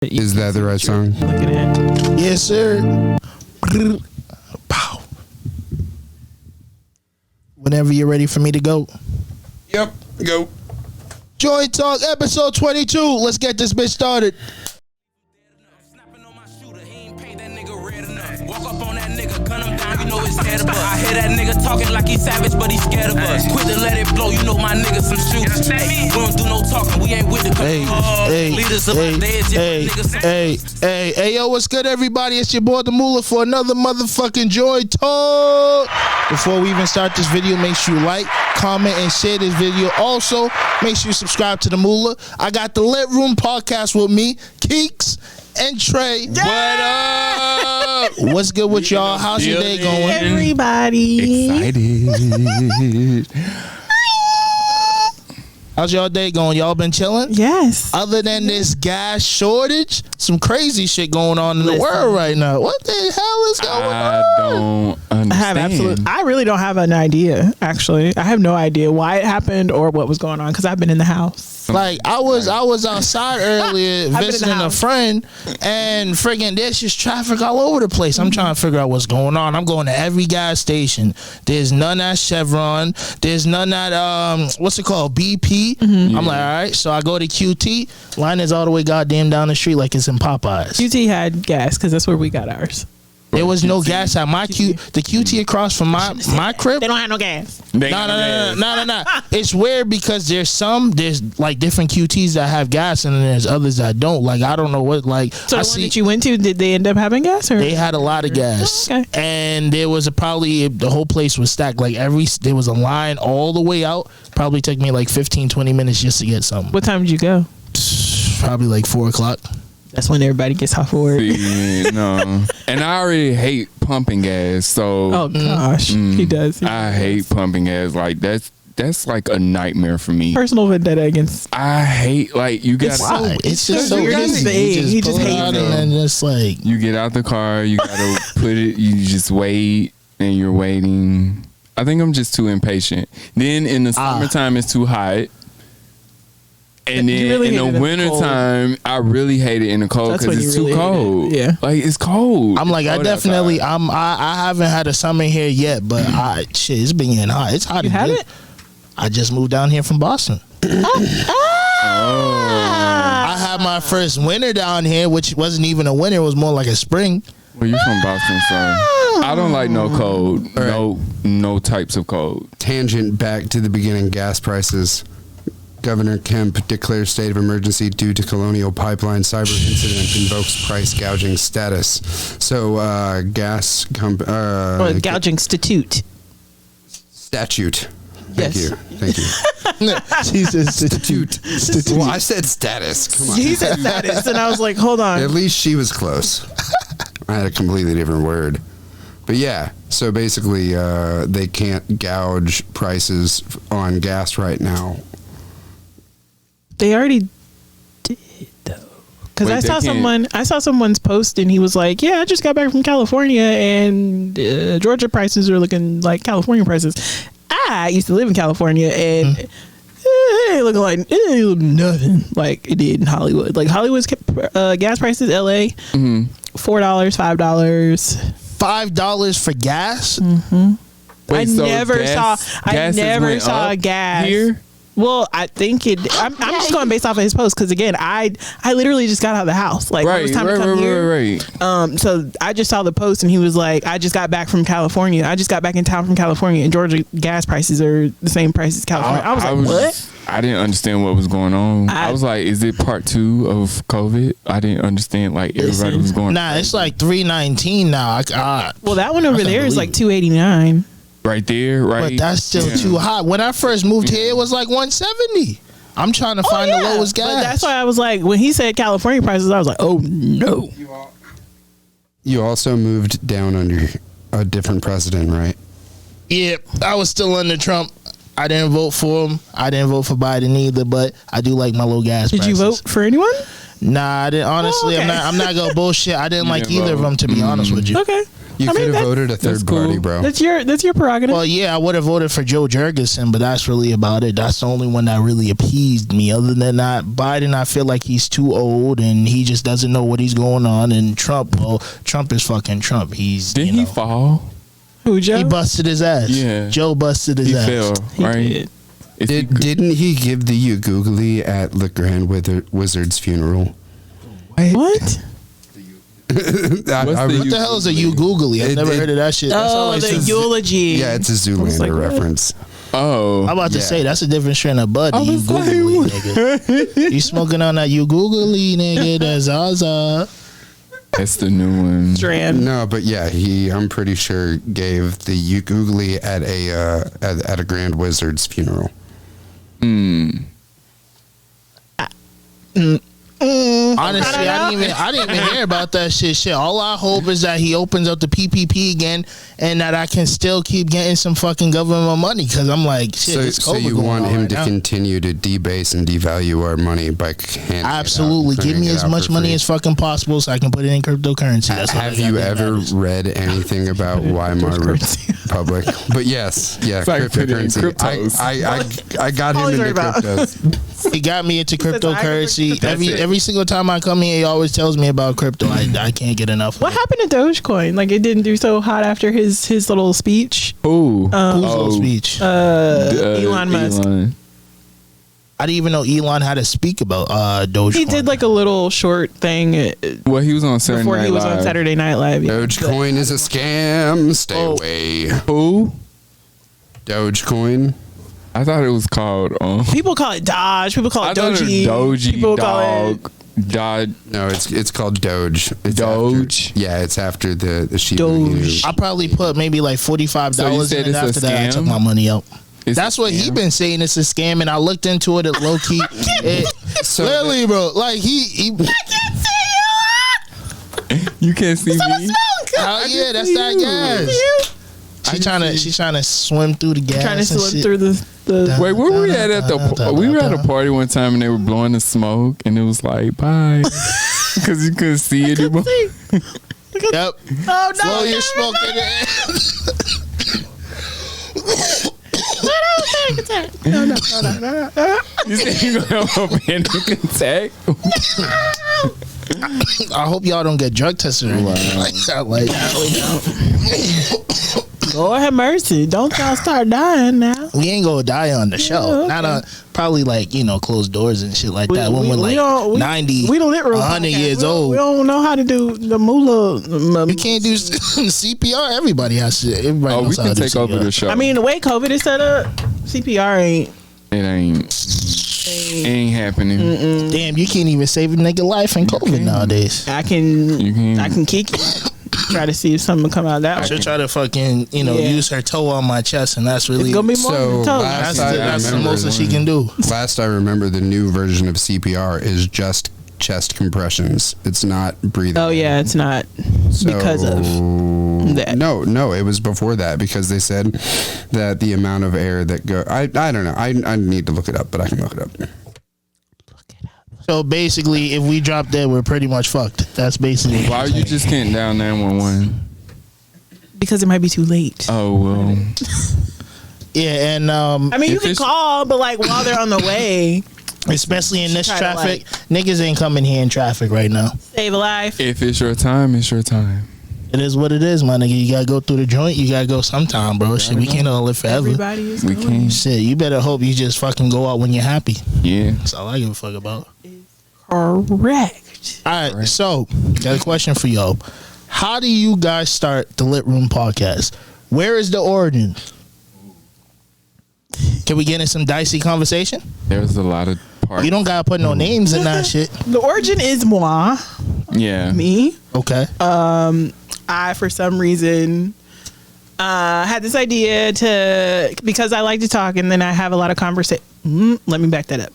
Is that the right song? Looking at. Yes, sir. Pow. Whenever you're ready for me to go. Yep, go. Joy Talk episode 22. Let's get this bitch started. Walk up on that nigga, gun him down, you know it's head of us. I hear that nigga talking like he's savage, but he's scared of us. Quit to let it blow, you know my niggas some shoes. Hey, we don't do no talking, we ain't with the Hey, yo, what's good, everybody? It's your boy, the Moolah, for another motherfucking Joy Talk. Before we even start this video, make sure you like, comment, and share this video. Also, make sure you subscribe to the Moolah. I got the Lit Room podcast with me, Keeks and Trey. Yeah! What up? What's good with y'all? How's your day going? Everybody. Excited. How's y'all day going? Y'all been chilling? Yes. Other than this gas shortage, some crazy shit going on in the world right now. What the hell is going on? I don't understand. I really don't have an idea, actually. I have no idea why it happened or what was going on because I've been in the house. Like I was outside earlier visiting a friend, and friggin' there's just traffic all over the place. I'm trying to figure out what's going on. I'm going to every gas station. There's none at Chevron. There's none at what's it called, BP. I'm like, all right. So I go to QT. Line is all the way goddamn down the street like it's in Popeyes. QT had gas because that's where we got ours. There was no gas at my the QT across from my crib. They don't have no gas. No. It's weird because there's like different QTs that have gas and then there's others that don't. Like I don't know what like. So the one that you went to, did they end up having gas? Or? They had a lot of gas, okay. And there was the whole place was stacked. Like there was a line all the way out. Probably took me like 15-20 minutes just to get something. What time did you go? Probably like 4:00. That's when everybody gets off work. See, no. And I already hate pumping gas, so oh gosh, he does. I hate pumping gas. Like that's like a nightmare for me. Personal vendetta against. I hate like you got. It's just so weird. easy. He just hates it, it. and then just like you get out the car, you gotta put it. You just wait, and you're waiting. I think I'm just too impatient. Then in the summertime, it's too hot. And then really in the wintertime, I really hate it in the cold because it's too cold. Yeah. Like it's cold. I'm like, I haven't had a summer here yet, but it's been getting hot. It's hot. You haven't? I just moved down here from Boston. I had my first winter down here, which wasn't even a winter. It was more like a spring. Well, you're from Boston, so I don't like no cold. Right. No types of cold. Tangent back to the beginning, gas prices. Governor Kemp declares state of emergency due to Colonial Pipeline cyber incident, invokes price gouging status. So, gouging statute. Statute. Yes. Thank you. She said statute. Well, I said status. Come on. He said status, and I was like, hold on. At least she was close. I had a completely different word. But yeah, so basically, they can't gouge prices on gas right now. They already did though, because I saw someone's post and he was like, "Yeah, I just got back from California and Georgia prices are looking like California prices." I used to live in California and it ain't looking like nothing like it did in Hollywood. Like Hollywood's gas prices, LA, $4, $5 for gas. Wait, I never saw gas here. Well, I think I'm just going based off of his post because again, I literally just got out of the house. Like it was time to come here. So I just saw the post and he was like, "I just got back from California. I just got back in town from California, and Georgia gas prices are the same price as California." I was like, "What?" I didn't understand what was going on. I was like, "Is it part 2 of COVID?" I didn't understand. Like everybody was going. Nah, it's like $3.19 now. Well, that one over there is like $2.89. Right there, right? But that's still too hot. When I first moved here, it was like $1.70. I'm trying to find the lowest gas. But that's why I was like, when he said California prices, I was like, oh no. You also moved down under a different president, right? Yeah, I was still under Trump. I didn't vote for him. I didn't vote for Biden either, but I do like my low gas prices. Did you vote for anyone? Nah, I didn't. Honestly, I'm not gonna bullshit. I didn't like either of them, to be honest with you. Okay. You could have voted a third party, bro. That's your prerogative. Well, yeah, I would have voted for Joe Jurgensen, but that's really about it. That's the only one that really appeased me. Other than that, Biden, I feel like he's too old and he just doesn't know what he's going on. And Trump, well, Trump is fucking Trump. Didn't he fall? Who, Joe? He busted his ass. Yeah. Joe busted his ass. He fell, right? Didn't he give the you googly at the Grand Wizard's funeral? What? What What the hell is a you googly? I've never heard of that shit. That sounds like the eulogy. Yeah, it's a Zoolander reference. Oh, I'm about to say that's a different strand of bud. I You was like, googly nigga. You smoking on that you googly nigga? That's Zaza. that's the new one. Strand. No, but yeah, I'm pretty sure gave the you googly at a Grand Wizard's funeral. Honestly, I didn't even hear about that shit. All I hope is that he opens up the PPP again, and that I can still keep getting some fucking government money. Because I'm like, shit. So you want him to continue to debase and devalue our money by handing Absolutely, give me as much money as fucking possible so I can put it in cryptocurrency. That's Have you ever read anything about Weimar Republic? But yes, yeah, cryptocurrency. I got him into cryptos. He got me into cryptocurrency. That's Every single time I come here, he always tells me about crypto. I can't get enough of What happened to Dogecoin? Like, it didn't do so hot after his little speech. Ooh. Whose little speech? Elon Musk. I didn't even know Elon had to speak about Dogecoin. He did like a little short thing. Well, he was on Saturday before Night he was Live. on Saturday Night Live. Yeah. Dogecoin is a scam. Stay away. Who? Dogecoin. I thought it was called. People call it Dodge. People call I it thought Doji. it was Doji. People call Dog. it Dod. No, it's called Doge. It's Doge? It's after the Shiba Doge. Inu. I probably put maybe like $45 So you said in it. it's a After that, I scam? took my money out. It's That's a what he scam? been saying. It's a scam, and I looked into it at low key. So Literally, bro. Like he You can't see me. oh yeah, that's that gas. She's trying to swim through the gas. trying to and swim shit. through the. Wait, where were we at the? We were at a party one time and they were blowing the smoke and it was like bye, because you couldn't see anymore. Yep. Oh no! Blow your smoke in the You said you gonna have a panic attack? I hope y'all don't get drug tested or anything like that. Lord have mercy! Don't y'all start dying now. We ain't gonna die on the show. okay. Not on probably like closed doors and shit like that. When we're like 90, we don't lit real 100 podcast. years We old. don't know how to do the moolah. You can't do CPR. Everybody has to. Everybody Oh, we knows how can to do take over CPR. the show. I mean, the way COVID is set up, CPR ain't. It ain't happening. Damn, you can't even save a nigga life in COVID nowadays. I can. You can. I can kick it. Try to see if something will come out that way. She'll try to fucking Yeah. use her toe on my chest, and that's really It's gonna be more So, than toe. last that's the remember most that she can do. Last I remember, the new version of CPR is just chest compressions. It's not breathing. Oh yeah, it's not because of that. No, it was before that because they said that the amount of air that go. I don't know. I need to look it up, but I can look it up. So basically, if we drop dead, we're pretty much fucked. That's basically. Why are you just getting down 911? Because it might be too late. Oh well. Yeah, and I mean, you If can it's- call, but like while they're on the way, especially in this Try to, traffic, niggas ain't coming here in traffic right now. save a life. If it's your time, it's your time. It is what it is, my nigga. You gotta go through the joint. You gotta go sometime, bro. Shit, we can't all live forever. Everybody is We going. can. Shit, you better hope you just fucking go out when you're happy. Yeah. That's all I give a fuck about. Correct. All right, so got a question for y'all. How do you guys start the Lit Room podcast? Where is the origin? Can we get in some dicey conversation? There's a lot of parts. You don't gotta put no names in that shit. The origin is moi, Yeah. me. Okay. I, for some reason, had this idea because I like to talk and then I have a lot of conversation. Let me back that up.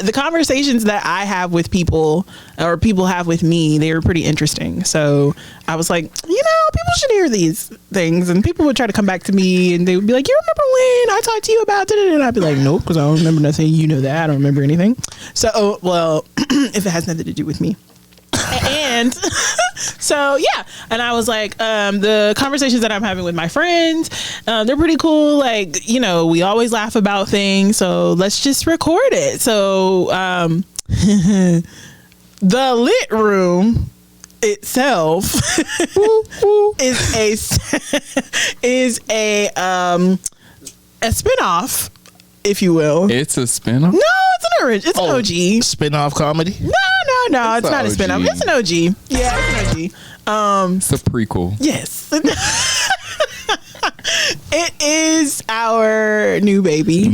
The conversations that I have with people or people have with me, they were pretty interesting. So I was like, people should hear these things. And people would try to come back to me and they would be like, you remember when I talked to you about it? And I'd be like, nope, because I don't remember nothing. You know that. I don't remember anything. So, well, if it has nothing to do with me. And so yeah, and I was like, the conversations that I'm having with my friends, they're pretty cool. Like, you know, we always laugh about things, so let's just record it. So the lit room itself is a spinoff, if you will. It's a spinoff? No, it's an OG. Spin-off comedy? No, it's not a spinoff. It's an OG. Yeah, it's an OG. It's a prequel. Yes. It is our new baby.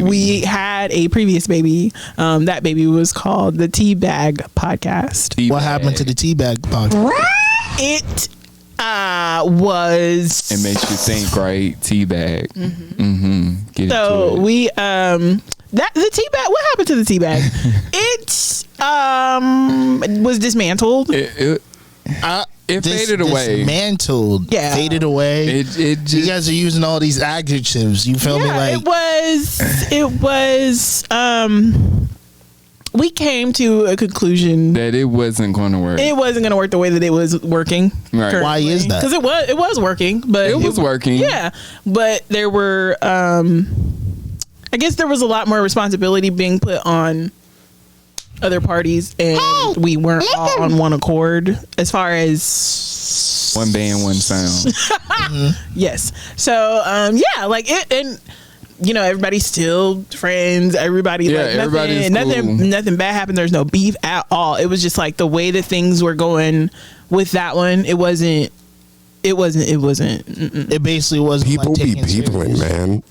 We had a previous baby. That baby was called the Teabag Podcast. What happened to the Teabag Podcast? It was. It makes you think, right? Teabag. Get So into it. we the Teabag. What happened to the Teabag? It was dismantled. It faded away. Dismantled. Yeah. Faded away. It just, You guys are using all these adjectives. You feel me? Like, it was we came to a conclusion that it wasn't going to work. it wasn't going to work the way that it was working. Right. Why is that? Because it was working, but It was working. Yeah, but there were I guess there was a lot more responsibility being put on other parties, and we weren't all on one accord as far as one band, one sound. yes. So yeah, like it, and you know, everybody's still friends. Everybody, like, everybody's nothing bad happened. There's no beef at all. It was just like the way that things were going with that one. It wasn't. It basically wasn't. People like be taken peopling, serious. man.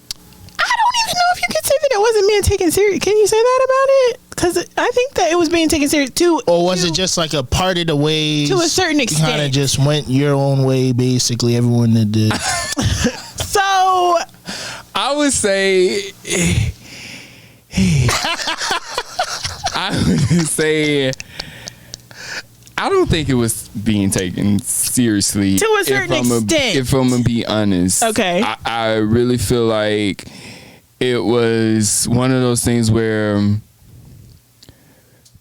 I don't even know if you could say that it wasn't being taken serious. Can you say that about it? Because I think that it was being taken serious too. Or was it just like a part of the ways? To a certain extent. Kind of just went your own way, basically. Everyone that did. So I would say, I don't think it was being taken seriously. To a certain extent. If I'm gonna be honest. Okay. I really feel like it was one of those things where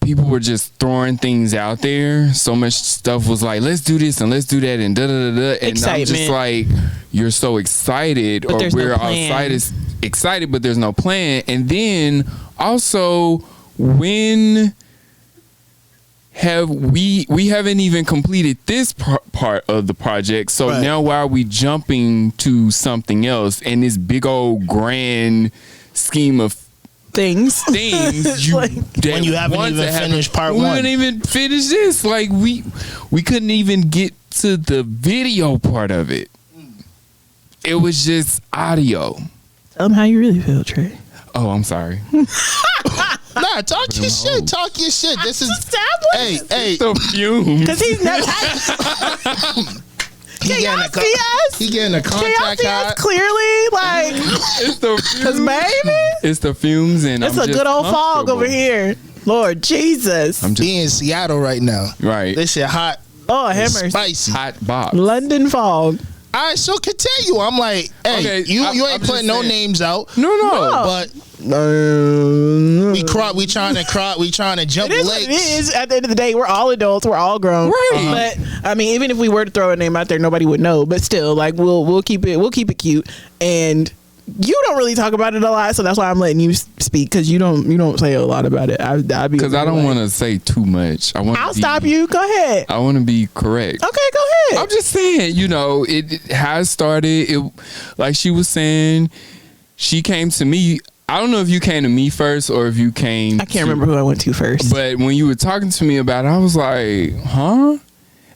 people were just throwing things out there. So much stuff was like, let's do this and let's do that and da da da da. And Excitement. I'm just like, you're so excited, But or there's no we're all plan. excited, but there's no plan. And then also, when have we haven't even completed this part of the project, so Right. now why are we jumping to something else and this big old grand scheme of things. you Like, When you haven't even finished part we one. couldn't even finish this. Like we couldn't even get to the video part of it. It was just audio. Tell them how you really feel, Trey. Oh, I'm sorry. Nah, talk your shit. Talk your shit. This is. Hey, The fumes. Because he's never. He getting a see us? He getting a Can y'all contact see us high. clearly? Like, It's the fumes. because baby, It's the fumes, and it's I'm a just good old fog over comfortable. here. Lord Jesus. I'm just He in Seattle right now. right. This shit hot, Oh, hammer. spicy. Hot box. London fog. All right, so continue. I'm like, hey, Okay, you I'm ain't just putting no saying. names out, No. but we trying to jump It is what lakes. it is. At the end of the day, we're all adults. We're all grown. Right. But I mean, even if we were to throw a name out there, nobody would know. But still, like we'll keep it cute. And you don't really talk about it a lot, so that's why I'm letting you speak, because you don't say a lot about it. I'd be Because I don't want to say too much. I'll stop you. Go ahead. I want to be correct. Okay, go ahead. I'm just saying, it has started. It, like she was saying, she came to me. I don't know if you came to me first or if you came. I can't remember who I went to first. But when you were talking to me about it, I was like, huh?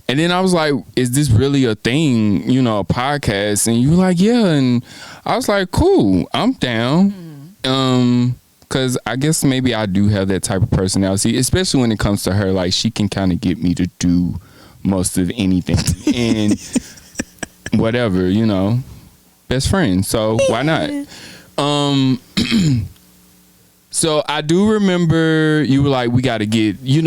And then I was like, is this really a thing, a podcast? And you were like, yeah. And I was like, cool, I'm down. Because I guess maybe I do have that type of personality, especially when it comes to her. Like, she can kind of get me to do most of anything. And whatever, best friend. So why not? So I do remember you were like, we got to get, you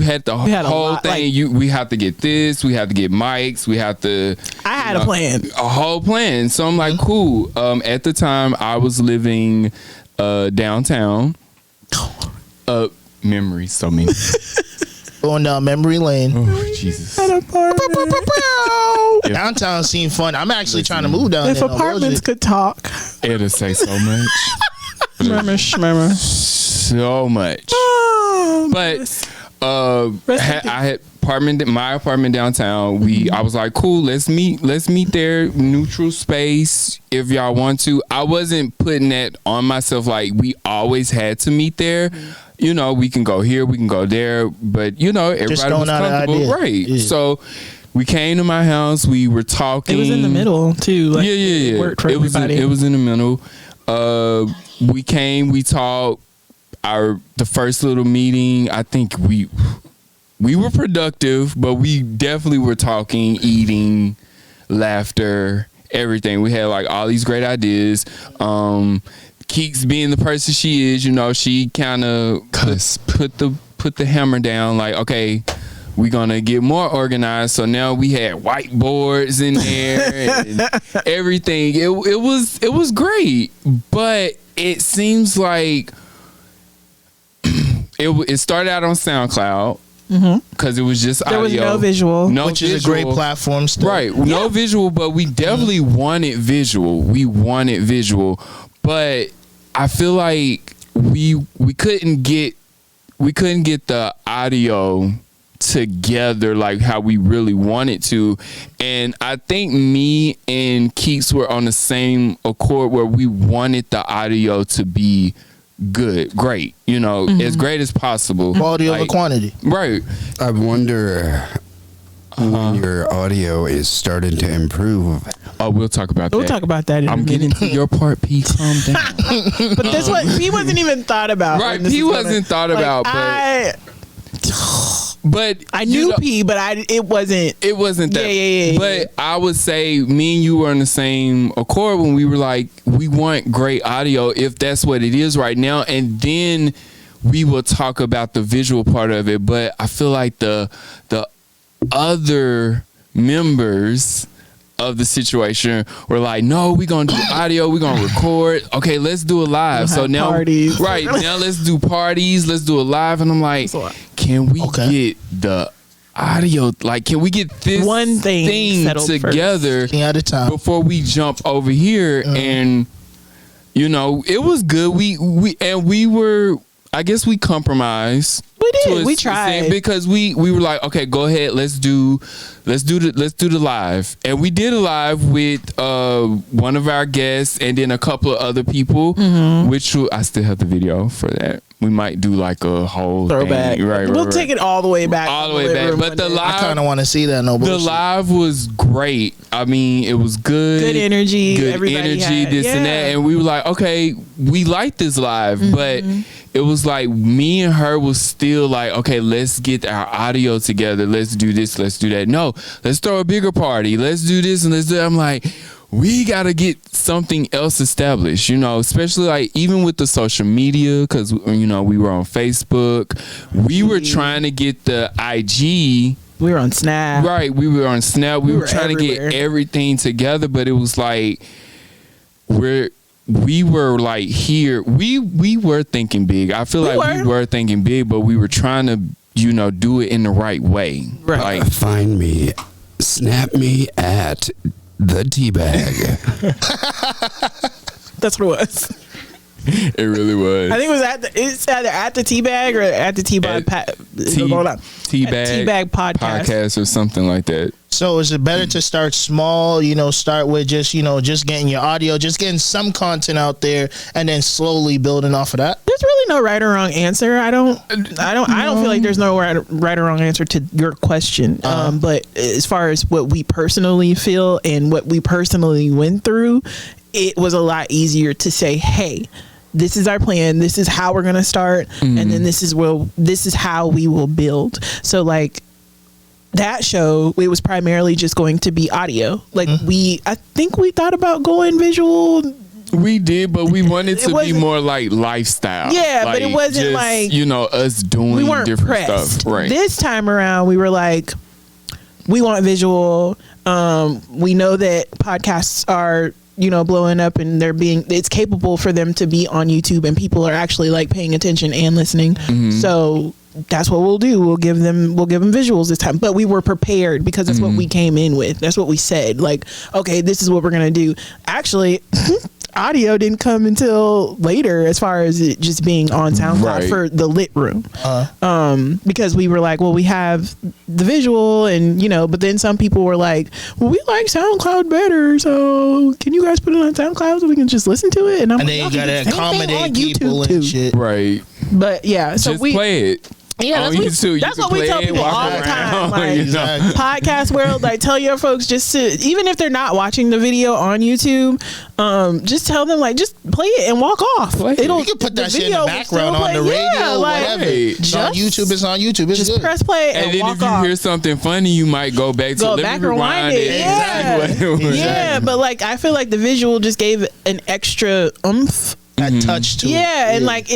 had the had a whole lot, thing. We have to get this. We have to get mics. We have to. I had a plan. A whole plan. So I'm like, cool. At the time, I was living downtown. Memories, so many. Going down memory lane. Oh, Jesus. Downtown seemed fun. I'm actually trying to move down If there. apartments could talk. It'll say so much. Shmurmer. So much. Oh, But I had my apartment downtown. I was like, cool, let's meet there, neutral space if y'all want to. I wasn't putting that on myself like we always had to meet there. You know, we can go here, we can go there, but you know, everybody was comfortable, right? Yeah. So we came to my house, we were talking. It was in the middle too. Like, yeah. It worked for everybody. It was in the middle. We came, we talked. The first little meeting, I think we were productive, but we definitely were talking, eating, laughter, everything. We had like all these great ideas. Keeks being the person she is, you know, she kind of put the hammer down. Like, okay, we're gonna get more organized. So now we had whiteboards in there and everything. It was great, but it seems like it started out on SoundCloud because it was just audio. There was no visual, which is a great platform still. Right, no visual, but we definitely wanted visual. We wanted visual, but I feel like we couldn't get the audio together like how we really wanted to. And I think me and Keeks were on the same accord where we wanted the audio to be great, you know, as great as possible. Quality over quantity. Right. I wonder when your audio is starting to improve. Oh, we'll talk about that. We'll talk about that in I'm a getting minute. to your part, P. Calm down. But this one, P wasn't even thought about. Right, P wasn't thought about, but I knew P, but it wasn't. It wasn't that. Yeah. But I would say me and you were in the same accord when we were like, we want great audio if that's what it is right now, and then we will talk about the visual part of it. But I feel like the other members of the situation were like, no, we're gonna do audio, we're gonna record, okay, let's do a live. So now parties. Right now let's do parties, let's do a live. And I'm like, can we get the audio, like can we get this one thing together at a time before we jump over here? And you know, it was good. We were, I guess we compromised. We did. We tried because we were like, okay, go ahead. Let's do the live, and we did a live with one of our guests and then a couple of other people. Which I still have the video for that. We might do like a whole throwback. Thing. Right. We'll take it all the way back. All the way back. But the live, I kind of want to see that. No bullshit. The live was great. I mean, it was good. Good energy. Good Everybody energy. had, this and that, and we were like, okay, we like this live, but it was like me and her was still like, okay, let's get our audio together. Let's do this. Let's do that. No, let's throw a bigger party. Let's do this and let's do that. I'm like, we got to get something else established, you know, especially like even with the social media, because, you know, we were on Facebook. We were trying to get the IG. We were on Snap. Right. We were on Snap. We were trying to get everything together, but it was like we were like here. We were thinking big. I feel like we were thinking big, but we were trying to, you know, do it in the right way. Right. Like, find me, snap me at the teabag. That's what it was. It really was. I think it was it's either at the teabag or at the teabag podcast or something like that. So is it better to start small, you know, start with just, you know, just getting your audio, just getting some content out there and then slowly building off of that? There's really no right or wrong answer. I don't feel like there's no right or wrong answer to your question. But as far as what we personally feel and what we personally went through, it was a lot easier to say, hey, this is our plan. This is how we're going to start. And then this is how we will build. So like, that show, it was primarily just going to be audio. Like I think we thought about going visual. We did, but we wanted to be more like lifestyle. Yeah, like, but it wasn't just, like, you know, us doing we weren't different pressed. stuff. Right. This time around, we were like, we want visual. We know that podcasts are, you know, blowing up and it's capable for them to be on YouTube and people are actually like paying attention and listening. So that's what we'll do. We'll give them visuals this time. But we were prepared because that's what we came in with. That's what we said. Like, okay, this is what we're gonna do. Actually, audio didn't come until later, as far as it just being on SoundCloud for the lit room. Because we were like, well, we have the visual, and but then some people were like, well, we like SoundCloud better, so can you guys put it on SoundCloud so we can just listen to it? And I'm and then you gotta accommodate people and shit. Right. But yeah, so just play it. Yeah, that's what we tell people all the time. Like, podcast world, like, tell your folks just to, even if they're not watching the video on YouTube, just tell them, like, just play it and walk off. You can put that shit in the background on the radio, whatever. It's on YouTube. It's on YouTube. It's just good. Press play and then walk if you off. hear something funny, you might go back to rewind it. Yeah, but like I feel like the visual just gave an extra oomph. That touch to it. Yeah, and like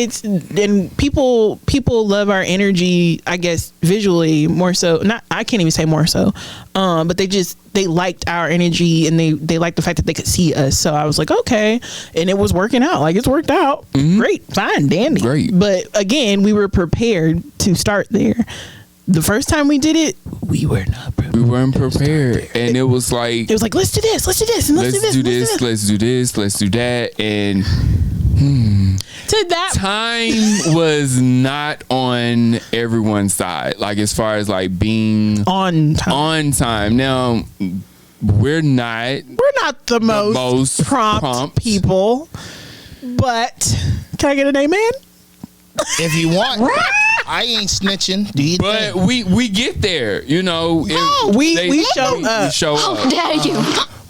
people love our energy, I guess, visually more so. Not, I can't even say more so, but they liked our energy, and they liked the fact that they could see us. So I was like, okay, and it was working out. Like, it's worked out. Great, fine, dandy. Great. But again, we were prepared to start there. The first time we did it, we were not prepared. We weren't prepared, and it was like let's do this, let's do this, and let's do this, let's do this, let's do that, and. To that time was not on everyone's side, like as far as like being on time. Now we're not the most prompt people, but can I get an amen? If you want. I ain't snitching. Do you but think? we get there, we show up. How dare you?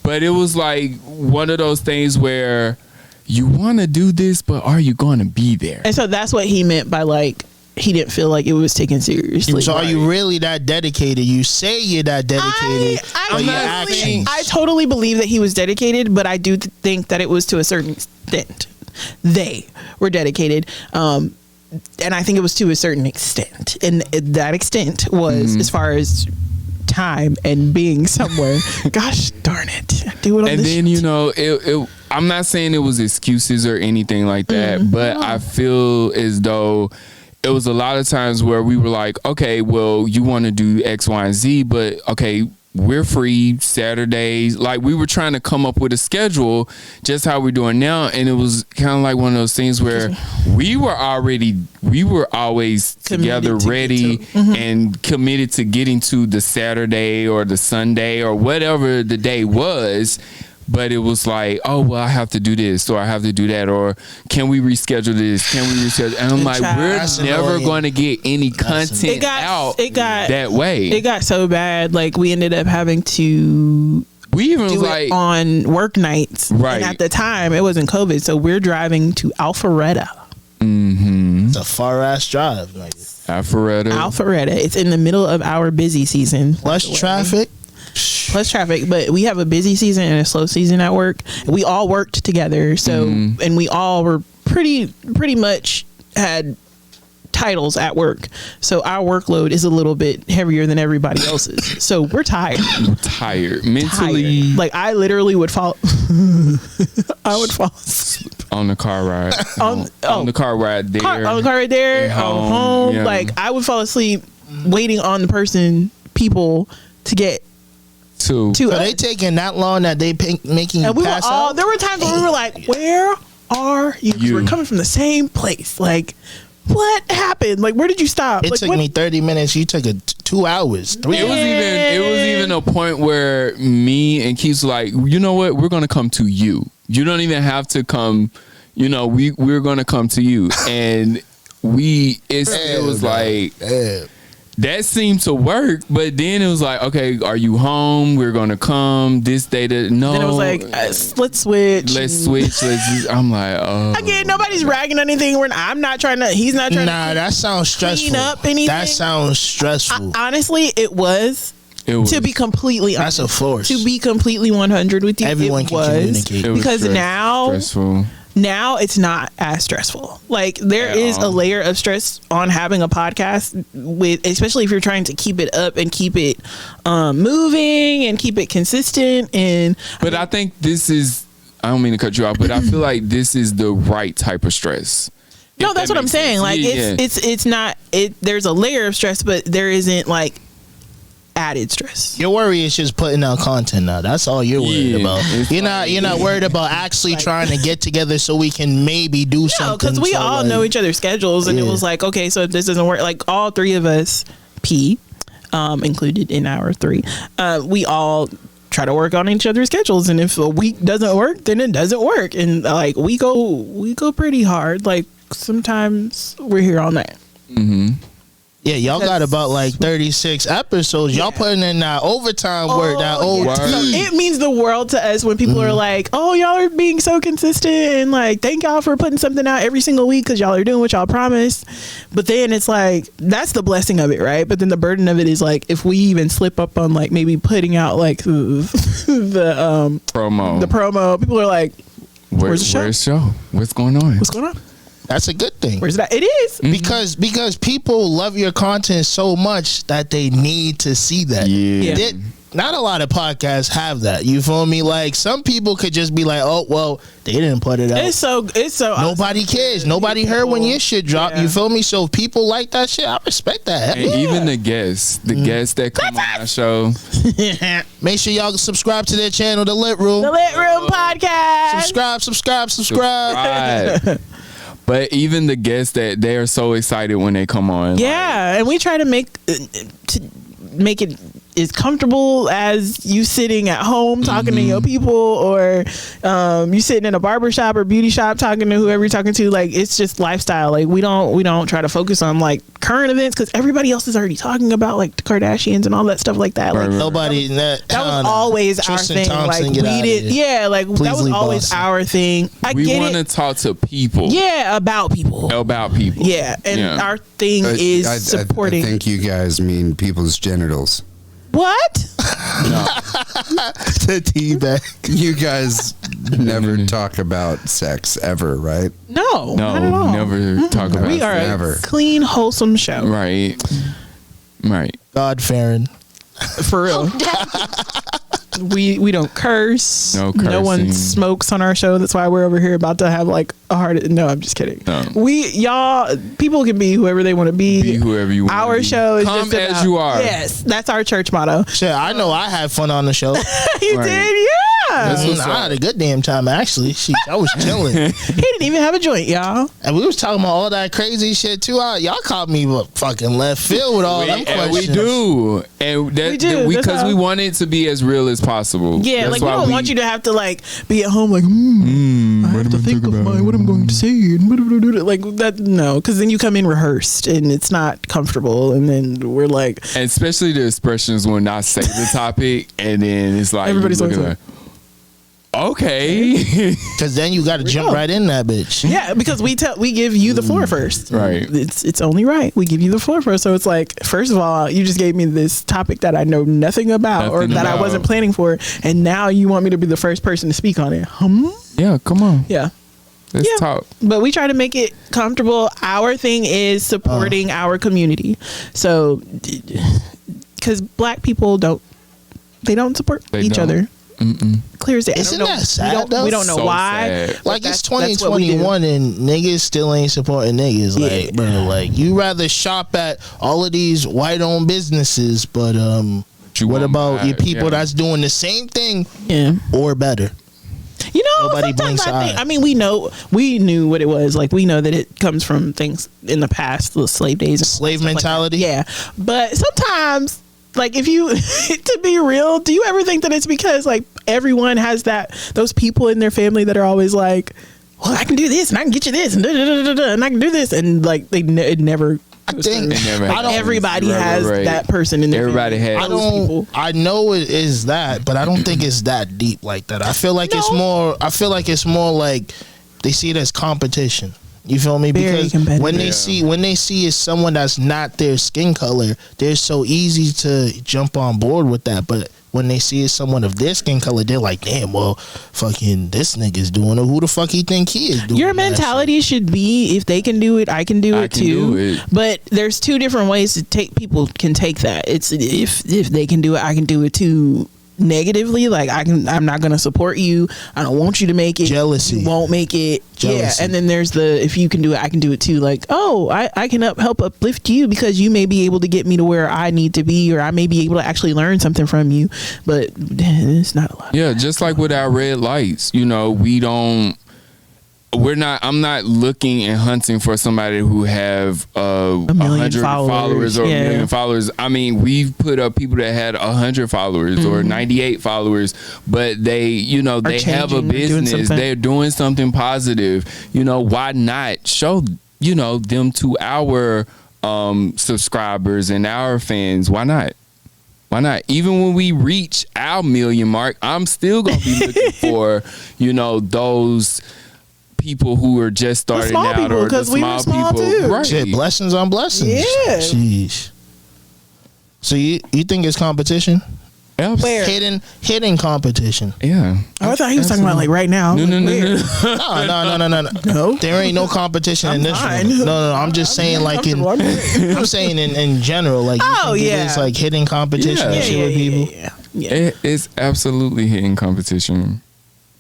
But it was like one of those things where you want to do this, but are you going to be there? And so that's what he meant by, like, he didn't feel like it was taken seriously. So are you really that dedicated? You say you're that dedicated. I totally believe that he was dedicated, but I do think that it was to a certain extent. They were dedicated. And I think it was to a certain extent. And that extent was as far as time and being somewhere. Gosh darn it. I do it on and this then, shit. I'm not saying it was excuses or anything like that, but I feel as though it was a lot of times where we were like, okay, well, you want to do X, Y, and Z, but okay, we're free Saturdays. Like, we were trying to come up with a schedule just how we're doing now, and it was kind of like one of those things where we were always together, ready and committed to getting to the Saturday or the Sunday or whatever the day was. But it was like, oh, well, I have to do this, or I have to do that, or can we reschedule this? Can we reschedule? And I'm like, we're never going to get any content out that way. It got so bad, like, we ended up having to we even do was like on work nights. Right. And at the time, it wasn't COVID, so we're driving to Alpharetta. It's a far ass drive. Like, Alpharetta. It's in the middle of our busy season. Plus traffic, but we have a busy season and a slow season at work. We all worked together, so and we all were pretty much had titles at work, so our workload is a little bit heavier than everybody else's. So we're tired mentally. Like, I literally would fall I would fall asleep on the car ride on the car ride there on the car right there home. Yeah. Like, I would fall asleep waiting on the people to get to so they taking that long that they making you pass out? There were times when we were like, where are you? We're coming from the same place. Like, what happened? Like, where did you stop? It took me 30 minutes. You took 2 hours. 3 hours. It was even a point where me and Keith was like, you know what? We're going to come to you. You don't even have to come. We're going to come to you. And it was like... That seemed to work, but then it was like, okay, are you home? We're gonna come this day. No. Then it was like, let's switch. I'm like, oh. Again, nobody's ragging on anything. I'm not trying to. He's not trying to. Nah, that sounds stressful. Clean up anything. That sounds stressful. Honestly, it was. To be completely honest. That's a force. To be completely 100 with you, everyone can communicate. Because now. Stressful. Now it's not as stressful. Like, there is a layer of stress on having a podcast, especially if you're trying to keep it up and keep it moving and keep it consistent. But I think this is, I don't mean to cut you off, but I feel like this is the right type of stress. No, that's what I'm saying. Like it's not. There's a layer of stress, but there isn't like added stress. Your worry is just putting out content now. That's all you're worried about. You're not worried about actually trying to get together so we can maybe do something. Because we all know each other's schedules, and it was like, okay, so if this doesn't work, like all three of us, included in our three, we all try to work on each other's schedules, and if a week doesn't work, then it doesn't work, and like we go pretty hard. Like sometimes we're here all night. Yeah, y'all got about like 36 episodes. Y'all putting in that overtime work, that OT. So it means the world to us when people are like, oh, y'all are being so consistent, and like, thank y'all for putting something out every single week because y'all are doing what y'all promised. But then it's like, that's the blessing of it, right? But then the burden of it is like, if we even slip up on like maybe putting out like the promo, people are like, where's the show? What's going on? What's going on? That's a good thing. Where's that? It is. Because people love your content so much that they need to see that. Yeah. Not a lot of podcasts have that. You feel me? Like some people could just be like, "Oh, well, they didn't put it out." It's so. Nobody cares. Nobody heard when your shit dropped. You feel me? So if people like that shit, I respect that. And even the guests that come on our show. Make sure y'all subscribe to their channel, The Lit Room. The Lit Room Podcast. Subscribe. But even the guests that they are so excited when they come on. Yeah, and we try to make it as comfortable as you sitting at home talking to your people, or you sitting in a barbershop or beauty shop talking to whoever you're talking to. Like, it's just lifestyle. Like we don't try to focus on like current events because everybody else is already talking about like the Kardashians and all that stuff like that. Like nobody that was always Tristan our thing. Thompson, like we did, yeah. Like please, that was always our thing. We want to talk to people. Yeah, about people. Yeah, and our thing is supporting. I think you guys mean people's genitals. What? No. The teabag. You guys never talk about sex ever, right? No, not at all. Never talk about We are never. a clean, wholesome show. Right. God-fearing. For real. We don't curse. No cursing. No one smokes on our show. That's why we're over here about to have like a heart. No, I'm just kidding. No. People can be whoever they want to be. Be whoever you want. Our show is come just as about, you are. Yes, that's our church motto. Shit, I know I had fun on the show. You Right. did, yeah. I had a good damn time actually. I was chilling. He didn't even have a joint, y'all. And we was talking about all that crazy shit too. Y'all caught me fucking left field with all them questions. We do. And We do. because we want it to be as real as possible. Yeah, That's like we why don't want you to have to like be at home like, I have to think of what I'm going to say and like that. No, because then you come in rehearsed and it's not comfortable, and then we're like, and especially the expressions when I say the topic, and then it's like Everybody's looking like, okay. Because then you got to jump right in that bitch. yeah, because we give you the floor first. Right. It's only right. We give you the floor first. So it's like, first of all, you just gave me this topic that I know nothing about or that I wasn't planning for, and now you want me to be the first person to speak on it. Yeah, come on. Yeah. Let's talk. But we try to make it comfortable. Our thing is supporting our community. So, because black people don't support each other. Clear as day. Isn't that sad? We don't know So why. sad. Like it's 2021 and niggas still ain't supporting niggas. Like, bro, like you rather shop at all of these white owned businesses, but what about your people that's doing the same thing or better? You know, Nobody sometimes blinks I think, eye. I mean, we knew what it was. Like, we know that it comes from things in the past, the slave days. And Slave stuff mentality? Like that. Yeah. But sometimes, like, if you, to be real, do you ever think that it's because, like, everyone has those people in their family that are always like, well, I can do this and I can get you this and and I can do this. And, like, it never. I think Everybody has that person in their Everybody family. has. I know it is that, but I don't think it's that deep like that. I feel like it's more. I feel like it's more like they see it as competition. You feel me? Very Because when they see it's someone that's not their skin color, they're so easy to jump on board with that. But when they see it's someone of their skin color, they're like, damn, well, fucking this nigga's doing it. Who the fuck he think he is doing? Your mentality should be, if they can do it, I can do it too. But there's two different ways to take. People can take that. It's if they can do it, I can do it too. negatively, like I'm not gonna support you, I don't want you to make it, jealousy, you won't make it. Jealousy. Yeah, and then there's the if you can do it, I can do it too. Like, oh, I can help uplift you because you may be able to get me to where I need to be, or I may be able to actually learn something from you. But it's not a lot. Yeah, just like with our red lights, you know, I'm not looking and hunting for somebody who have 100 followers or a million followers. I mean, we've put up people that had 100 followers or 98 followers, but they, you know, they have a business. They're doing something positive. You know, why not show, you know, them to our subscribers and our fans? Why not? Why not? Even when we reach our million mark, I'm still going to be looking for, you know, those people who are just starting out people, or the small people. Too. Right. Shit, blessings on blessings. Yeah. Jeez. So you think it's competition? Where? Hidden competition. Yeah. Oh, I thought he was talking about like right now. No. No. There ain't no competition in this room. No. I'm just saying like I'm saying in general, like it's like hidden competition and shit with people. Yeah. It's absolutely hidden competition.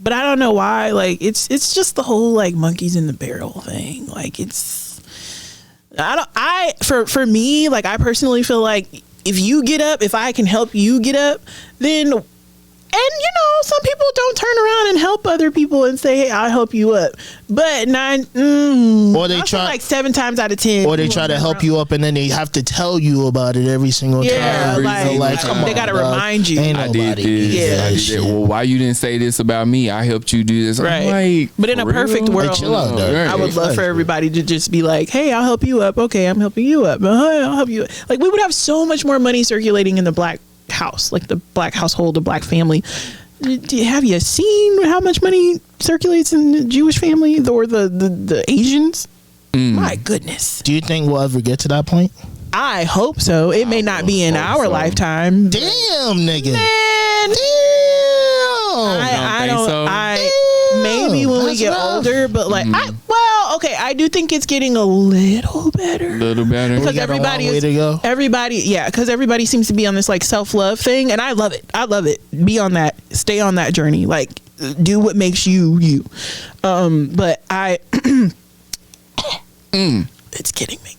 But I don't know why. Like it's just the whole like monkeys in the barrel thing. Like for me, like I personally feel like if I can help you get up, then, and you know, some people don't turn around and help other people and say, hey, I'll help you up. But or they try like 7 times out of 10. Or they try to help you up and then they have to tell you about it every single time. Like they got to remind you. Ain't I did this. Yeah. Well, why you didn't say this about me? I helped you do this. Right. Like, but in a perfect world, like, chill out, right. I would love for everybody to just be like, hey, I'll help you up. Okay, I'm helping you up. I'll help you. Like we would have so much more money circulating in the black house, like the black household, the black family. Have you seen how much money circulates in the Jewish family or the Asians? My goodness. Do you think we'll ever get to that point? I hope so. It may not be in our lifetime. Damn, nigga. Man. I don't. So? Maybe when we get older, but like, I do think it's getting a little better. Because everybody seems to be on this like self-love thing, and I love it. Be on that. Stay on that journey. Like, do what makes you. But it's getting me.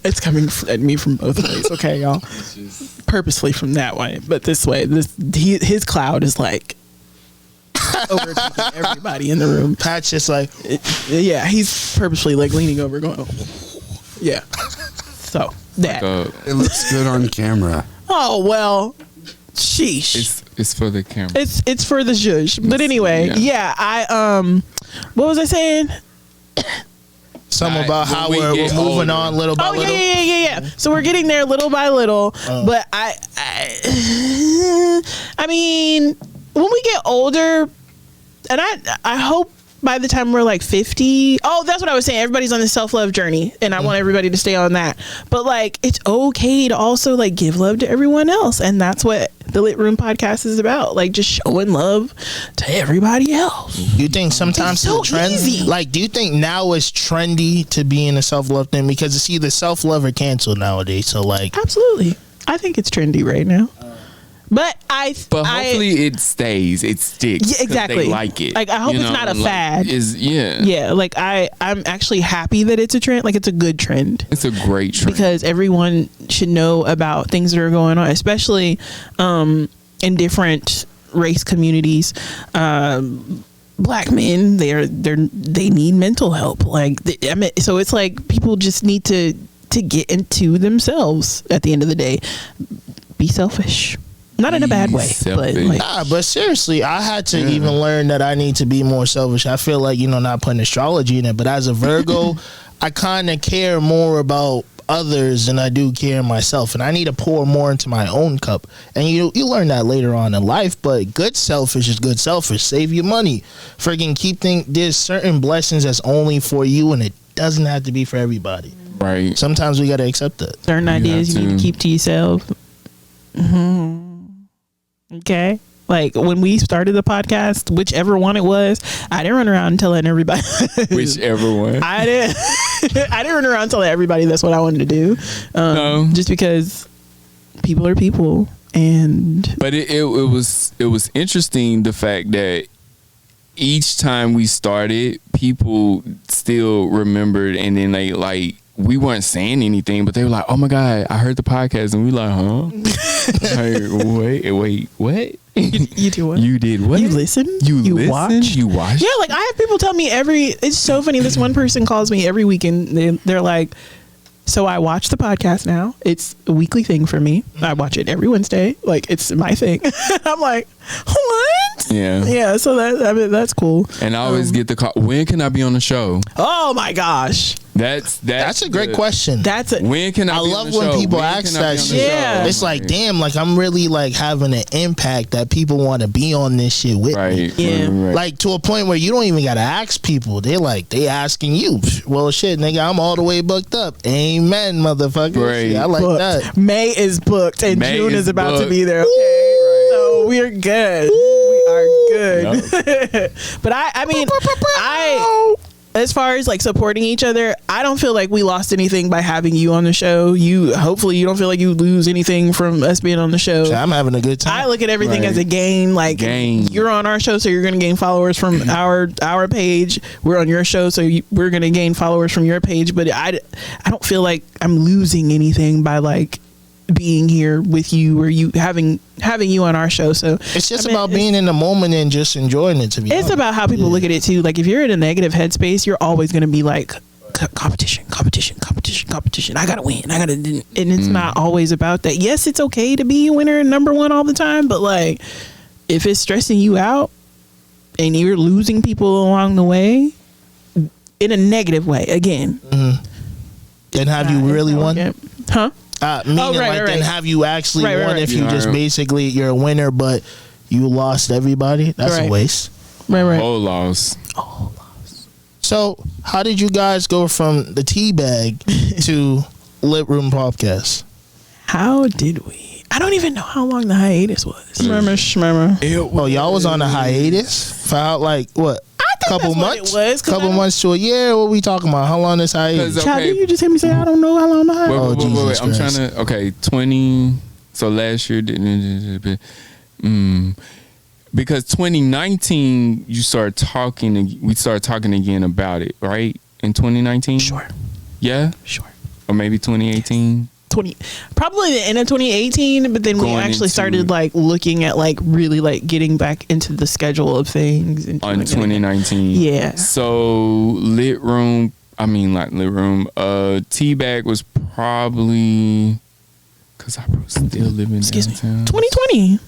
It's coming at me from both ways. Okay, y'all. Purposely from that way, but this way. His cloud is like overtaking everybody in the room. Pat's just like, he's purposely like leaning over, going, yeah. So that it looks good on camera. Oh well, sheesh. It's for the camera. It's for the zhuzh. But anyway, I what was I saying? Something about how we're moving on little by little. Yeah. So we're getting there little by little. But I mean, when we get older, and I hope by the time we're like 50, that's what I was saying. Everybody's on this self-love journey, and I want everybody to stay on that. But like, it's okay to also like give love to everyone else, and that's what the Lit Room podcast is about. Like, just showing love to everybody else. You think sometimes it's a trend? Easy. Like, do you think now it's trendy to be in a self-love thing? Because it's either self-love or canceled nowadays. So like, absolutely, I think it's trendy right now. But hopefully it stays, it sticks. Yeah, exactly. They like it. Like, I hope it's not a fad. Yeah. Like I'm actually happy that it's a trend. Like, it's a good trend. It's a great trend because everyone should know about things that are going on, especially in different race communities. Black men, they need mental help. Like, so it's like people just need to get into themselves. At the end of the day, be selfish. Not in a bad way, but like, but seriously, I had to even learn that I need to be more selfish. I feel like, not putting astrology in it, but as a Virgo, I kind of care more about others than I do care myself, and I need to pour more into my own cup. And you learn that later on in life. But good selfish is good selfish. Save your money. Friggin' there's certain blessings that's only for you, and it doesn't have to be for everybody. Right. Sometimes we gotta accept that. Certain ideas you need to keep to yourself. Okay, like when we started the podcast, whichever one it was, I didn't run around telling everybody. Whichever one. I didn't run around telling everybody that's what I wanted to do. No. Just because people are people, but it was interesting, the fact that each time we started, people still remembered, and then they like, we weren't saying anything, but they were like, "Oh my God, I heard the podcast," and we like, "Huh?" Like, wait, what? You do what? You did what? You listen? You You watch? You watch? Yeah, like I have people tell me it's so funny. This one person calls me every week and they're like, so I watch the podcast now. It's a weekly thing for me. I watch it every Wednesday. Like, it's my thing. I'm like, what? Yeah. Yeah, so that's cool. And I always get the call, when can I be on the show? Oh my gosh. That's a great question. When can I be on love the when show? people When ask can I be that on the shit. Yeah. show? It's like, damn, like I'm really like having an impact that people want to be on this shit with me. Right. Yeah. Right. Like to a point where you don't even gotta ask people. They asking you. Well, shit, nigga, I'm all the way booked up. Amen, motherfucker. Right. Yeah, I like Booked. that. May is booked and May June is is about to booked. be there. Okay. So we're good. We are good. But I mean, as far as like supporting each other, I don't feel like we lost anything by having you on the show. Hopefully you don't feel like you lose anything from us being on the show. I'm having a good time. I look at everything Right. as a gain. Like, you're on our show, so you're going to gain followers from our page. We're on your show, so we're going to gain followers from your page. But I don't feel like I'm losing anything by like being here with you or you having you on our show. So It's just about being in the moment and just enjoying it. To be it's honest. about how people look at it too. Like, if you're in a negative headspace, you're always going to be like, competition. I gotta win. And it's not always about that. Yes, it's okay to be a winner and number one all the time, but like, if it's stressing you out and you're losing people along the way in a negative way, again. Then have you really won? Huh? Meaning, then have you actually won if you just basically, you're a winner, but you lost everybody? That's a waste. Right. Whole loss. So, how did you guys go from the Teabag to Lit Room Podcast? How did we? I don't even know how long the hiatus was. Shmurmer. Oh, y'all was on a hiatus for how, like, what? Couple months? Couple months to a year? What we talking about? How long is hiatus? Child, did you just hear me say I don't know how long the hiatus was? Wait. I'm trying to. 20. So last year, because 2019, we started talking again about it, right? In 2019. Sure. Yeah. Sure. Or maybe 2018. Probably the end of 2018, but then we actually started like looking at like really like getting back into the schedule of things in 2019. Yeah. So Lit Room, Teabag was probably, because I was still living downtown. 2020.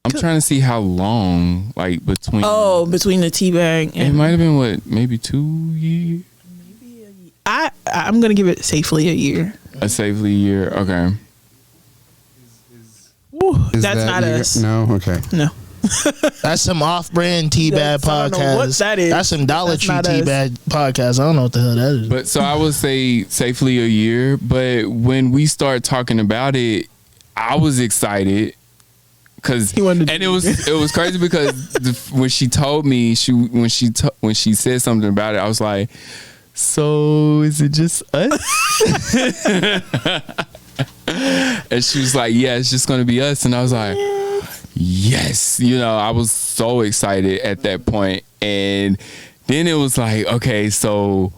I'm trying to see how long, like between. Oh, between the Teabag and it might have been maybe 2 years. I'm gonna give it safely a year. A safely year, okay. That's not us. No, okay. No. That's some off-brand Teabag podcast. I don't know what that is. That's some Dollar Tree not us. Teabag podcast. I don't know what the hell that is. But so I would say safely a year. But when we started talking about it, I was excited. It was crazy because when she told me when she said something about it, I was like, so is it just us? And she was like, yeah, it's just gonna be us. And I was like, yes. I was so excited at that point. And then it was like, okay, so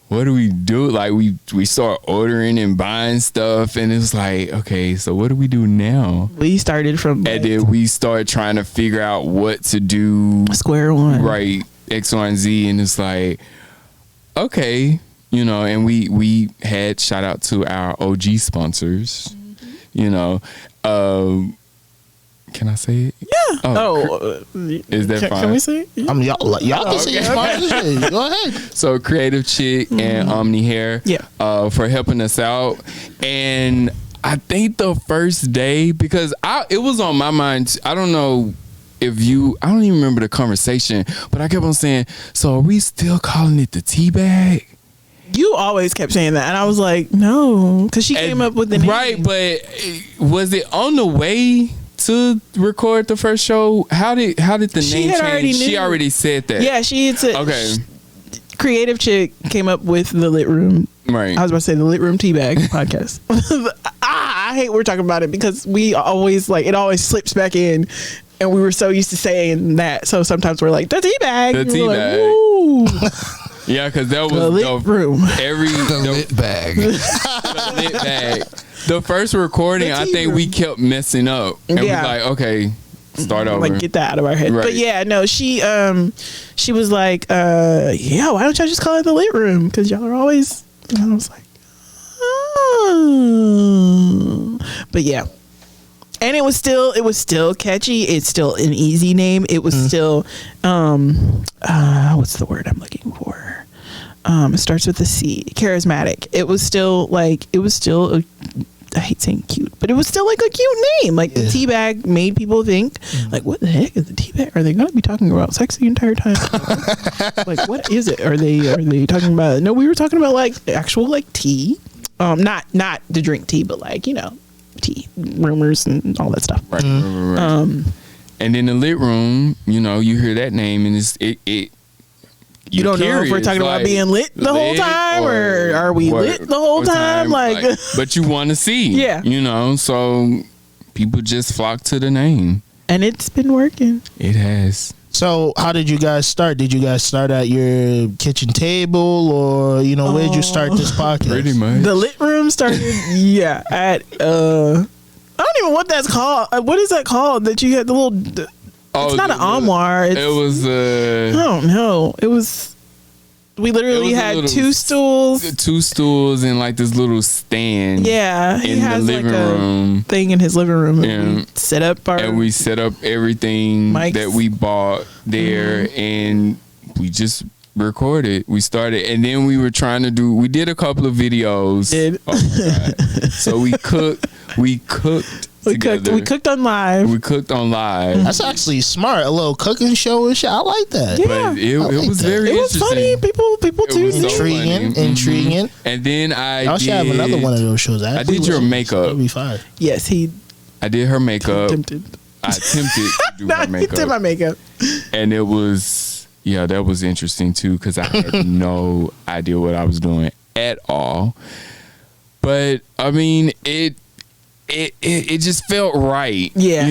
what do we do? Like we start ordering and buying stuff, and it was like, okay, so what do we do now? We started from and then we start trying to figure out what to do. Square one. Right. X, Y, and Z. And it's like, okay, and we had, shout out to our OG sponsors, can I say it? Yeah. Is that fine? Can we say it? Y'all can say it. Go ahead. So Creative Chick and Omni Hair, for helping us out. And I think the first day, because it was on my mind, I don't know I don't even remember the conversation, but I kept on saying, so are we still calling it the Teabag? You always kept saying that, and I was like, no, because she came up with the name. Right, but was it on the way to record the first show? How did the name change? She already said that. Yeah, she had said. Okay. Creative Chick came up with the Lit Room. Right. I was about to say the Lit Room Teabag podcast. I hate we're talking about it because we always like it always slips back in, and we were so used to saying that. So sometimes we're like the tea bag. The tea bag. Like, yeah, because that was the lit room. The lit bag. The lit bag. The first recording, The I tea think room. we kept messing up, and Yeah. we like, okay, start over. Like get that out of our head. Right. But yeah, no, she was like, yeah, why don't y'all just call it the lit room? Because y'all are always. And I was like, oh. But yeah. And it was still catchy. It's still an easy name. It was still what's the word I'm looking for? It starts with a C. Charismatic. It was still I hate saying cute, but it was still like a cute name. Like the teabag made people think, like, what the heck is the teabag? Are they gonna be talking about sex the entire time? Like, what is it? Are they talking about? No, we were talking about like actual like tea, not the drink tea, but like tea, rumors and all that stuff. Right. And then the lit room, you hear that name and it. You don't know if we're talking about being lit the whole time or are we lit the whole time? Like, but you want to see, Yeah. So people just flock to the name. and it's been working. It has. So how did you guys start? Did you guys start at your kitchen table, or where did you start this podcast? Pretty much. The lit room started, at I don't even know what that's called. What is that called? That you had the little. It's not an armoire. It was I don't know. It was. We literally had two stools. 2 stools and like this little stand. Yeah, he in has the living like room. a thing in his living room. Yeah. And we set up our. And we set up everything Mics. that we bought there, and we just recorded. We started, and then we were trying to we did a couple of videos. Oh my God. So we cooked. We cooked. We cooked on live. We cooked on live. That's actually smart. A little cooking show and shit. I like that. Yeah. But it like was that. very It was interesting. funny. People It tuned was in. so Intriguing. funny. Intriguing. And then I should have another one of those shows. I did your makeup. That'd be fine. Yes, he I did her makeup. attempted. I attempted to do her He did my makeup. makeup. And it was, that was interesting too, because I had no idea what I was doing at all. But I mean, it just felt right. Yeah.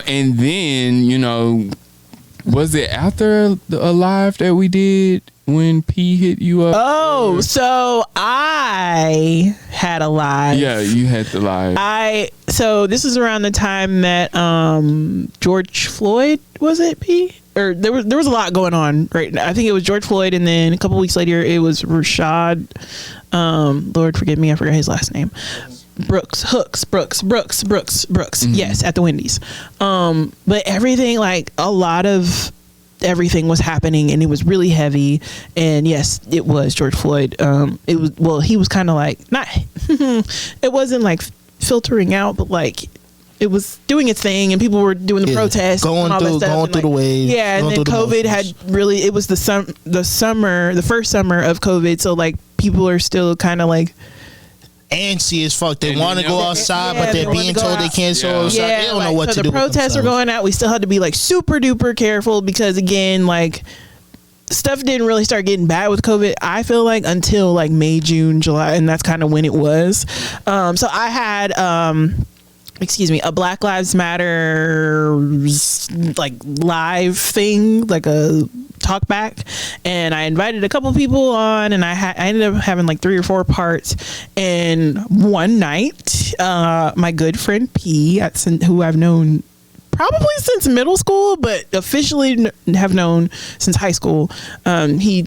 And then, was it after a live that we did when P hit you up? Oh, so I had a live. Yeah, you had the live. So this is around the time that George Floyd, was it, P? Or there was a lot going on, right? I think it was George Floyd, and then a couple weeks later it was Rashad. Lord forgive me, I forgot his last name. Brooks. Mm-hmm. Yes, at the Wendy's. But everything, like a lot of everything was happening, and it was really heavy. And yes, it was George Floyd. He was kind of like not. It wasn't like filtering out, but like it was doing its thing, and people were doing the protests, going and all through that stuff, the wave. Yeah, and then COVID had really. It was the first summer of COVID, so like people are still kind of like antsy as fuck. They And want to they go never- outside, Yeah, but they're they wanna being go told they out. can't go Yeah. outside. They don't know what so to do. the protests were going out. We still had to be like super duper careful because again, like stuff didn't really start getting bad with COVID, I feel like, until like May, June, July, and that's kind of when it was. So I had a Black Lives Matter like live thing, like a talk back, and I invited a couple people on, and I ended up having like 3 or 4 parts. And one night, my good friend P, who I've known probably since middle school, but officially have known since high school, he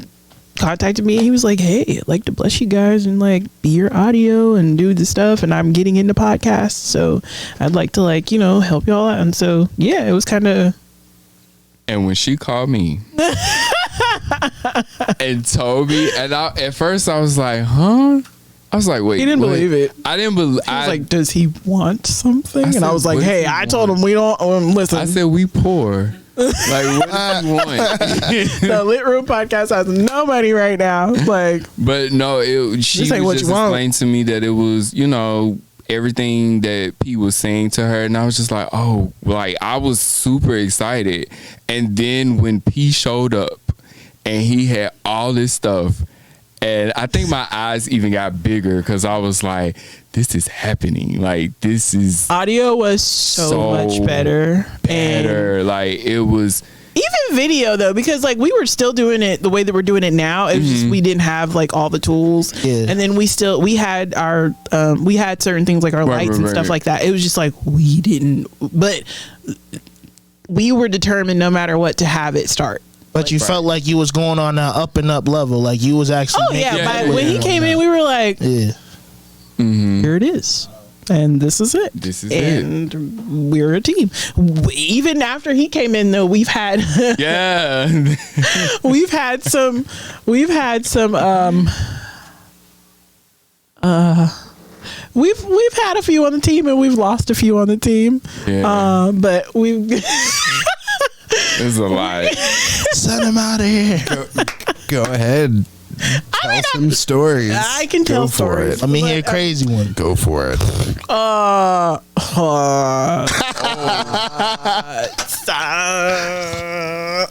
contacted me. He was like, hey, I'd like to bless you guys and like be your audio and do the stuff, and I'm getting into podcasts, so I'd like to like help y'all out. And so yeah, it was kind of. And when she called me and told me, and at first I was like, huh? I was like, wait. He didn't believe it. I didn't believe. He was like, does he want something? I And I said, was like, what does hey, he I want? told him we don't listen. I said, we poor. Like, what do you want? The Lit Room podcast has no money right now. Like, But no, she This ain't what was just you want. explaining to me that it was, everything that P was saying to her, and I was just like, oh, like I was super excited. And then when P showed up and he had all this stuff, And I think my eyes even got bigger because I was like, this is happening. Like, this is audio was so much better. And like, it was. Even video though, because like we were still doing it the way that we're doing it now. It was just we didn't have like all the tools, and then we had our we had certain things like our lights and stuff like that. It was just like we didn't, but we were determined no matter what to have it start. But you felt like you was going on that up and up level, like you was actually. Oh yeah, when he came in, we were like, here it is. And this is it. And we're a team. Even after he came in, though, we've had we've had some we've had a few on the team, and we've lost a few on the team. But we've there's a lot. Send him out of here. Go ahead. Tell some stories. I can tell stories. Let me hear a crazy one. Go for it. I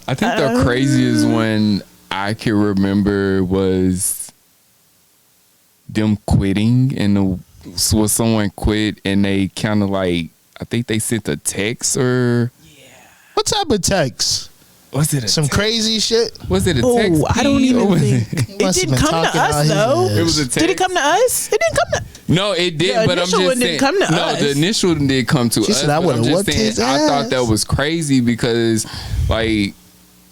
think the craziest one I can remember was them quitting, and was someone quit and they kind of like, I think they sent a text or what type of text? Was it some crazy shit? Was it a text? I don't even think it didn't come to us though. It was a text. Did it come to us? It didn't come to. No, it did. But I'm just saying. Didn't come to us. The initial did come to us. Said, I thought that was crazy because, like,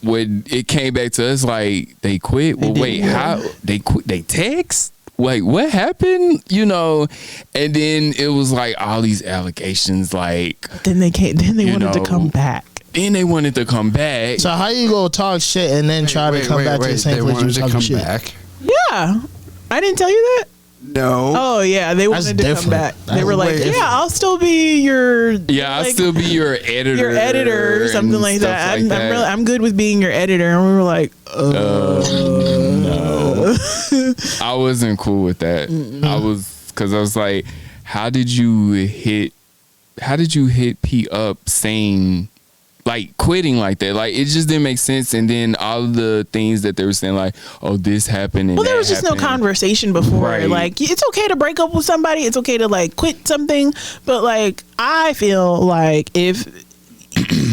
when it came back to us, like they quit. Well, wait, how they quit? They text. Wait, what happened? You know, and then it was like all these allegations. Like then they came. Then they wanted to come back. Then they wanted to come back. So how you go talk shit and then try to come back to the same place you talking shit? Back? Yeah, I didn't tell you that. No. Oh yeah, they wanted to come back. They were like, "Yeah, I'll still be your I'll still be your editor, or something like that. I'm good with being your editor." And we were like, no, I wasn't cool with that. I was like, how did you hit P up saying? Like quitting like that, like it just didn't make sense. And then all of the things that they were saying, like, "Oh, this happened." And there was just no conversation before. Right. Like, it's okay to break up with somebody. It's okay to like quit something. But like, I feel like if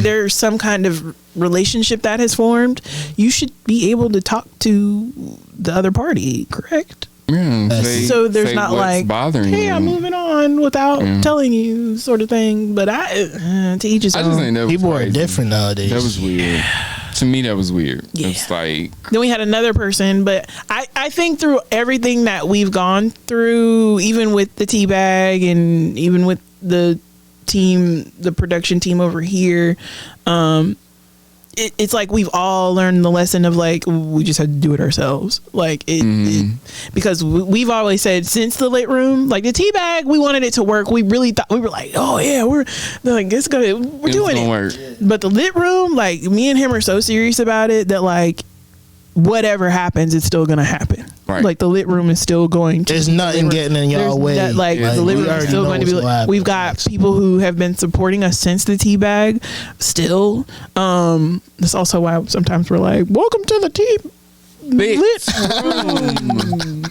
there's some kind of relationship that has formed, you should be able to talk to the other party. Correct? Yeah, so there's not like, hey, I'm moving on without telling you, sort of thing. But to each his own. People are different nowadays. That was weird. To me, that was weird. Yeah. It's like then we had another person, but I think through everything that we've gone through, even with the teabag and even with the team, the production team over here, it's like we've all learned the lesson of like we just had to do it ourselves, like because we've always said since the lit room, like the teabag, we wanted it to work. We really thought, we were like, oh yeah, we're doing it. Work. But the lit room, like me and him are so serious about it that like whatever happens, it's still gonna happen. Right. Like the lit room is still going to. There's nothing getting in y'all way. The lit room is still going to be. We've got people who have been supporting us since the teabag. Still, that's also why sometimes we're like, "Welcome to the lit room."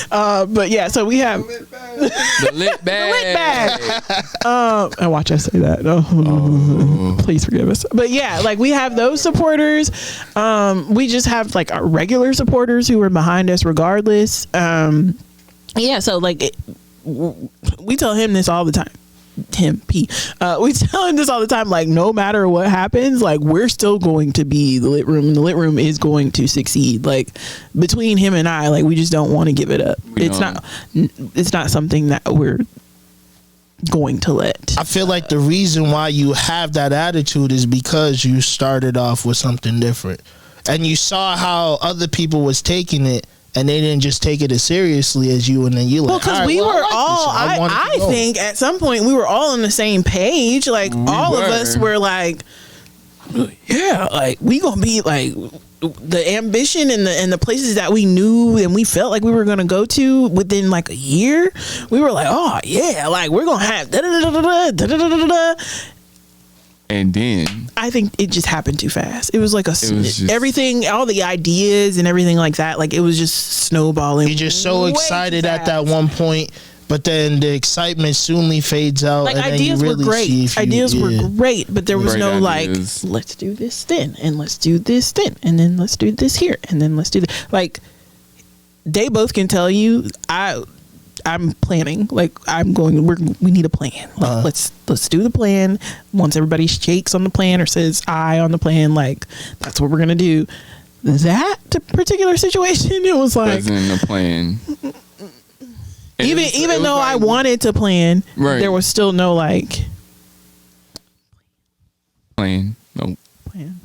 But yeah, so we have the lit bag. And watch us say that. Please forgive us. But yeah, like we have those supporters. We just have like our regular supporters who are behind us regardless. Yeah, so like we tell him this all the time. We tell him this all the time, like no matter what happens, like we're still going to be the lit room, and the lit room is going to succeed. Like between him and I, like we just don't want to give it up. It's not something that we're going to let. I feel like the reason why you have that attitude is because you started off with something different and you saw how other people was taking it. And they didn't just take it as seriously as you, and then you like. Well, because we were all. I think at some point we were all on the same page. Like all of us were like, yeah, like we gonna be like the ambition and the places that we knew and we felt like we were gonna go to within like a year. We were like, oh yeah, like we're gonna have da da da da da da da da da. And then I think it just happened too fast. It was like everything, all the ideas and everything like that. Like it was just snowballing. You're just so excited at that one point, but then the excitement soonly fades out. Like and ideas then you really were great. Ideas were great, but there was no ideas. like, let's do this then, and let's do this then, and then let's do this here, and then let's do this. Like they both can tell you, I'm planning. Like we need a plan. Like, let's do the plan. Once everybody shakes on the plan or says aye on the plan, like that's what we're gonna do. That particular situation, it was like wasn't a plan. Even though I wanted to plan, there was still no like plan. No plan.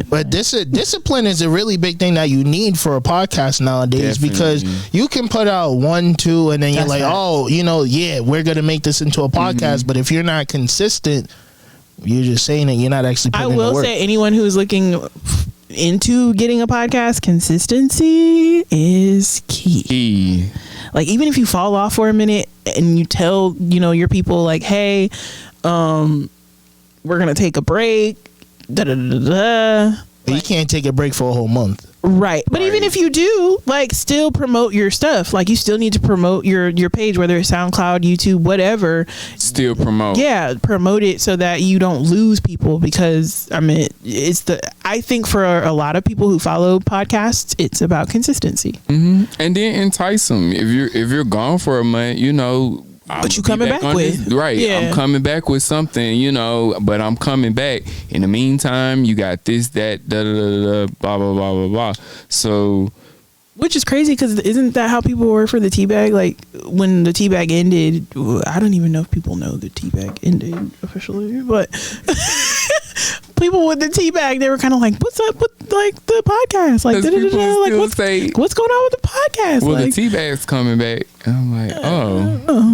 But discipline is a really big thing that you need for a podcast nowadays. Definitely. Because you can put out 1, 2, and then you're like, oh, we're gonna make this into a podcast. But if you're not consistent, you're just saying it. You're not actually putting in the work. I will say, anyone who's looking into getting a podcast, consistency is key. Like even if you fall off for a minute and you tell your people like, hey, we're gonna take a break. You can't take a break for a whole month. Right. But even if you do, like still promote your stuff. Like you still need to promote your page, whether it's SoundCloud, YouTube, whatever. Still promote. Yeah, promote it so that you don't lose people, because I think for a lot of people who follow podcasts, it's about consistency. Mm-hmm. And then entice them. If you're gone for a month, but you coming back with right? Yeah. I'm coming back with something, but I'm coming back. In the meantime, you got this, that, da da da, blah blah blah blah blah. So, which is crazy because isn't that how people were for the teabag? Like when the teabag ended, I don't even know if people know the teabag ended officially, but people with the teabag, they were kind of like, "What's up with like the podcast? Like, like what's going on with the podcast?" Well, like, the teabag's coming back. And I'm like,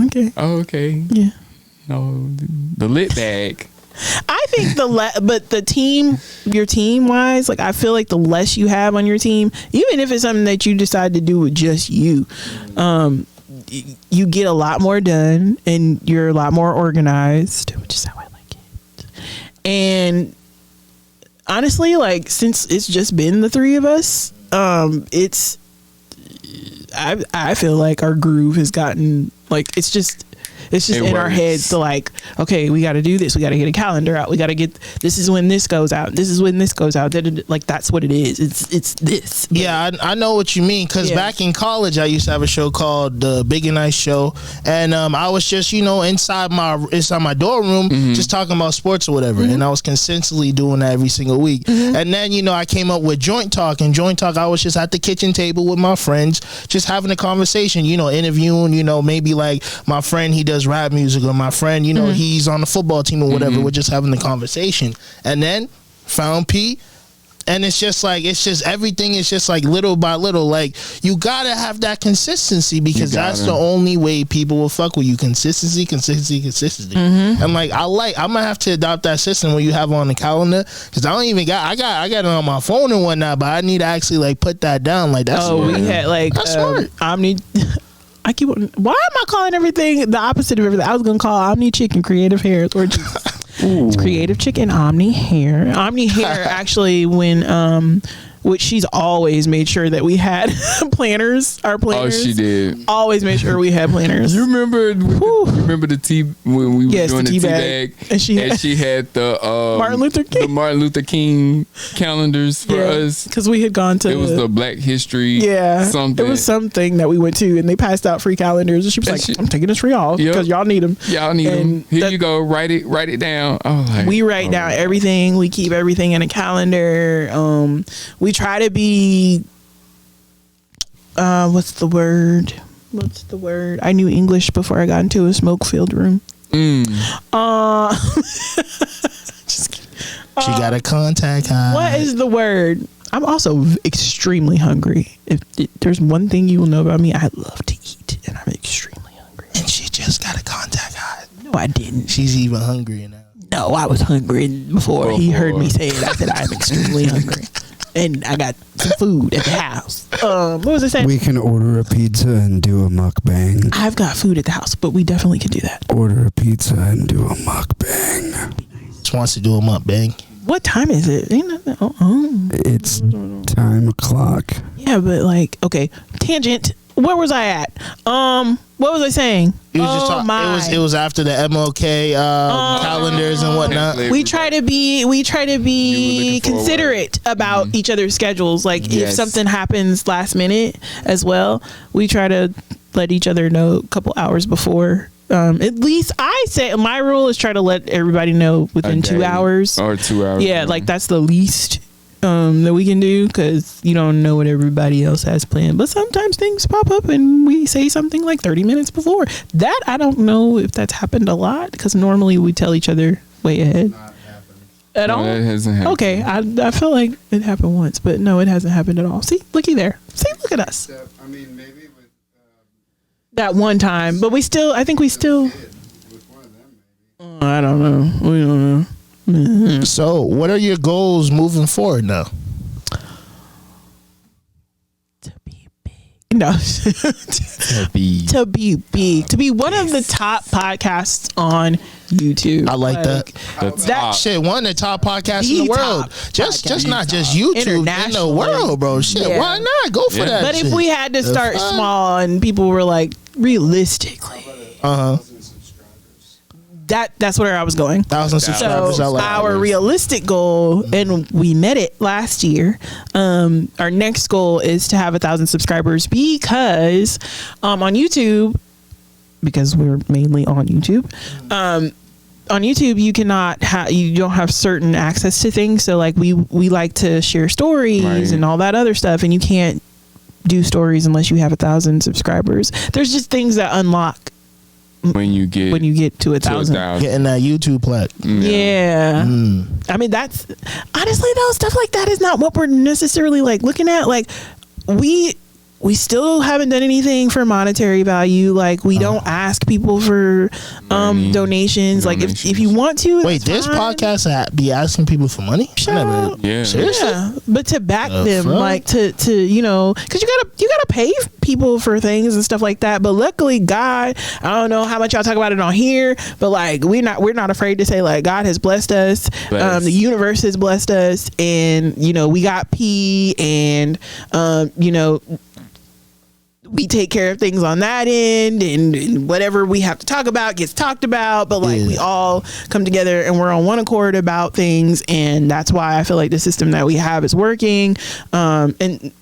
okay. Oh, okay. Yeah. No, the lit bag. I think but the team, your team wise, like I feel like the less you have on your team, even if it's something that you decide to do with just you, you get a lot more done and you're a lot more organized, which is how I like it. And honestly, like since it's just been the three of us, I feel like our groove has gotten like it's just in our heads to like, okay, we got to do this. We got to get a calendar out. We got to get, this is when this goes out. This is when this goes out. Like, that's what it is. It's this. Yeah, I know what you mean. Because back in college, I used to have a show called The Big and Nice Show. And I was just, inside my dorm room, just talking about sports or whatever. And I was consistently doing that every single week. And then, I came up with Joint Talk. And Joint Talk, I was just at the kitchen table with my friends, just having a conversation, interviewing, maybe like my friend, he does rap music, or my friend, he's on the football team or whatever. We're just having the conversation. And then found P, and it's just everything is just like little by little. Like you gotta have that consistency, because that's the only way people will fuck with you. Consistency. And like I'm gonna have to adopt that system where you have on the calendar, because I got it on my phone and whatnot, but I need to actually like put that down. Like that's smart. We had like that's smart. Omni. I keep on. Why am I calling everything the opposite of everything? I was gonna call Omni Chicken Creative Hair. It's Creative Chicken Omni Hair. Omni Hair actually, when which she's always made sure that we had planners. Our planners. Oh, she did. Always made sure we had planners. You remember the tea when we were doing the tea bag, and she had the Martin Luther King calendars for us, because we had gone to. It was the Black History. Something. It was something that we went to, and they passed out free calendars, and she was like, "I'm taking this for y'all because y'all need them. Y'all need them. Here you go. Write it down." We write down everything. We keep everything in a calendar. We try to be what's the word? I knew English before I got into a smoke-filled room. Just kidding. She got a contact high. What is the word? I'm also extremely hungry. If there's one thing you will know about me, I love to eat, and I'm extremely hungry. And she just got a contact high. No, I didn't. She's even hungrier now. No, I was hungry before he heard me say it. I said I'm extremely hungry. And I got some food at the house. What was I saying? We can order a pizza and do a mukbang. I've got food at the house, but we definitely could do that. Order a pizza and do a mukbang. just wants to do them up, bang. What time is it? Ain't nothing. It's time o'clock. Yeah, but like, okay, tangent. Where was I at? What was I saying? You was just talking. It was after the MLK calendars and whatnot. We try to be considerate about each other's schedules. Like if something happens last minute as well, we try to let each other know a couple hours before. At least I say my rule is try to let everybody know within 2 hours or 2 hours. Yeah, like that's the least that we can do, because you don't know what everybody else has planned. But sometimes things pop up and we say something like 30 minutes before. That I don't know if that's happened a lot, because normally we tell each other way ahead. At all? That hasn't happened. Okay, I feel like it happened once, but no, it hasn't happened at all. See, looky there. See, look at us. I mean, maybe with That one time, but I think we still. I don't know. We don't know. Mm-hmm. So, what are your goals moving forward now? To be big. No. To be big. To be one of the top podcasts on YouTube. I like that. That shit, one of the top podcasts in the world. Just not just YouTube, in the world, bro. Shit, why not? Go for that. But shit. if we had to start small and people were like, realistically. That's where I was going. 1,000 subscribers. So our realistic goal, and we met it last year. Our next goal is to have 1,000 subscribers, because on YouTube, because we're mainly on YouTube. On YouTube, you don't have certain access to things. So like we like to share stories and all that other stuff, and you can't do stories unless you have 1,000 subscribers. There's just things that unlock when you get to 1,000. Getting that YouTube plaque. Yeah. I mean, that's honestly though, stuff like that is not what we're necessarily like looking at. Like we still haven't done anything for monetary value. Like we don't ask people for donations. Like if you want to. Wait, this podcast be asking people for money? Seriously? Yeah, but to back them, like to because you gotta pay people for things and stuff like that. But luckily, God, I don't know how much y'all talk about it on here, but like we're not afraid to say like God has blessed us. The universe has blessed us, and we got P, and we take care of things on that end, and whatever we have to talk about gets talked about, but like we all come together and we're on one accord about things, and that's why I feel like the system that we have is working. And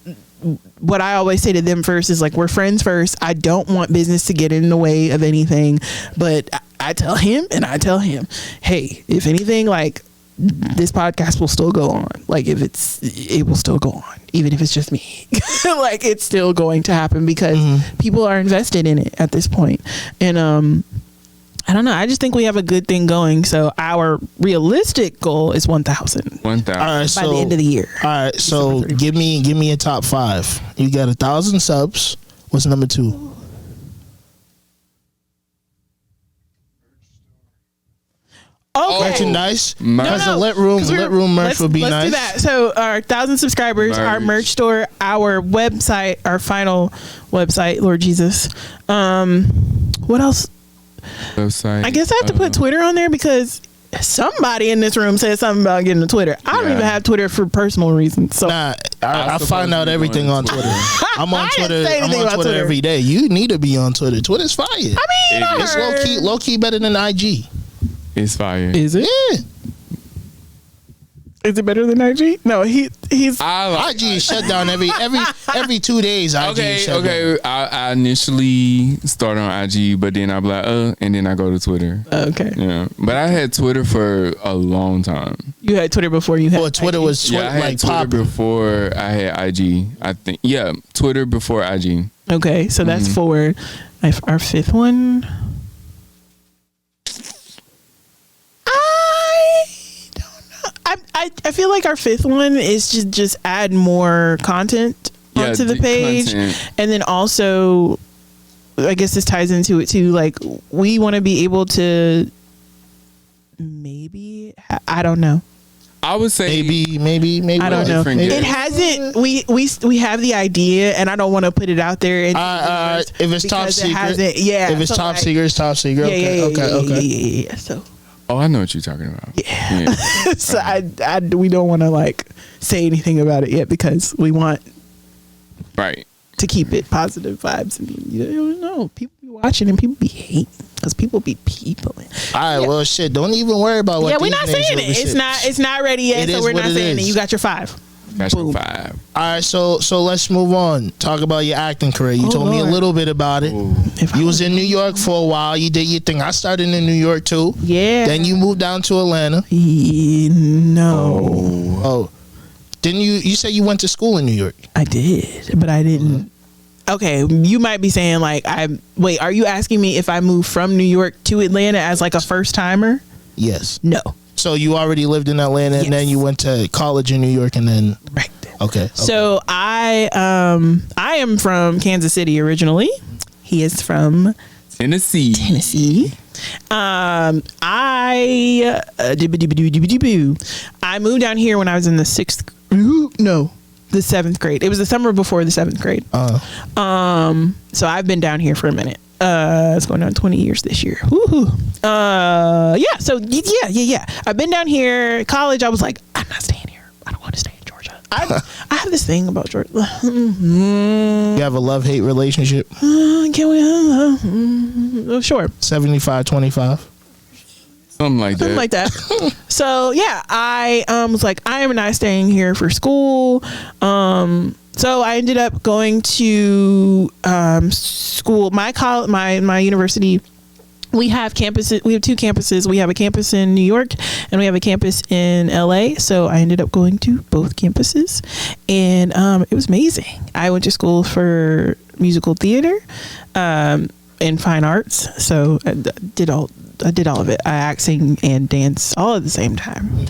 what I always say to them first is like, we're friends first. I don't want business to get in the way of anything, but I tell him, hey, if anything, like this podcast will still go on. Like it will still go on, even if it's just me. Like it's still going to happen because people are invested in it at this point. And I don't know. I just think we have a good thing going. So our realistic goal is 1,000. 1,000. All right, by the end of the year. All right, so give me a top 5. You got 1,000 subs. What's number 2? Okay. Merchandise, because the lit room merch would be nice. Let's do that. So our 1,000 subscribers, our merch store, our website, our final website, Lord Jesus. What else? Website. I guess I have to put Twitter on there, because somebody in this room said something about getting a Twitter. I don't even have Twitter for personal reasons. So I find out everything on Twitter. I'm on Twitter. I'm on Twitter every day. You need to be on Twitter. Twitter's fire. I mean, it's low key better than IG. It's fire. Is it? Yeah. Is it better than IG? No, he's IG is shut down every 2 days. Okay. I initially start on IG, but then I'm like, and then I go to Twitter. Okay. Yeah, but I had Twitter for a long time. You had Twitter before you had. Well, Twitter IG. was I had Twitter before I had IG. I think Twitter before IG. Okay, so that's for our 5th one. I feel like our 5th one is just add more content onto the page, and then also, I guess this ties into it too. Like we want to be able to I don't know. I would say maybe I don't know. It hasn't. We have the idea, and I don't want to put it out there. If it's top secret, if it's top secret, it's top secret. Okay. Yeah. So Oh, I know what you're talking about. Yeah. So we don't want to like say anything about it yet because we want Right. to keep it positive vibes, and you don't know, people be watching and people be hating because people be peopling. All right, well, shit. Don't even worry about what. Yeah, we're these not niggas saying really it. shit. It's not ready yet, It so is we're what not it saying it. is. You got your 5. That's Boom. 5. All right, so let's move on. Talk about your acting career. You told me a Lord. little bit about it. You was in New York for a while. You did your thing. I started in New York too. Yeah. Then you moved down to Atlanta. No. Oh, didn't you? You said you went to school in New York. I did, but I didn't. Okay, you might be saying like, wait, are you asking me if I moved from New York to Atlanta as like a first timer? Yes. No. So you already lived in Atlanta, and then you went to college in New York, and then Right. Okay. So I am from Kansas City originally. He is from Tennessee. I moved down here when I was in the 7th grade. It was the summer before the 7th grade. So I've been down here for a minute. It's going on 20 years this year. Woohoo. Yeah. So yeah. I've been down here. College, I was like, I'm not staying here. I don't want to stay in Georgia. I have this thing about Georgia. You have a love-hate relationship? Can we? Sure. 75-25. Something like that. So yeah, I was like, I am not staying here for school. So I ended up going to school. My university. We have campuses. We have 2 campuses. We have a campus in New York and we have a campus in LA. So I ended up going to both campuses, and it was amazing. I went to school for musical theater and fine arts. So I did all of it. I acting and dance all at the same time.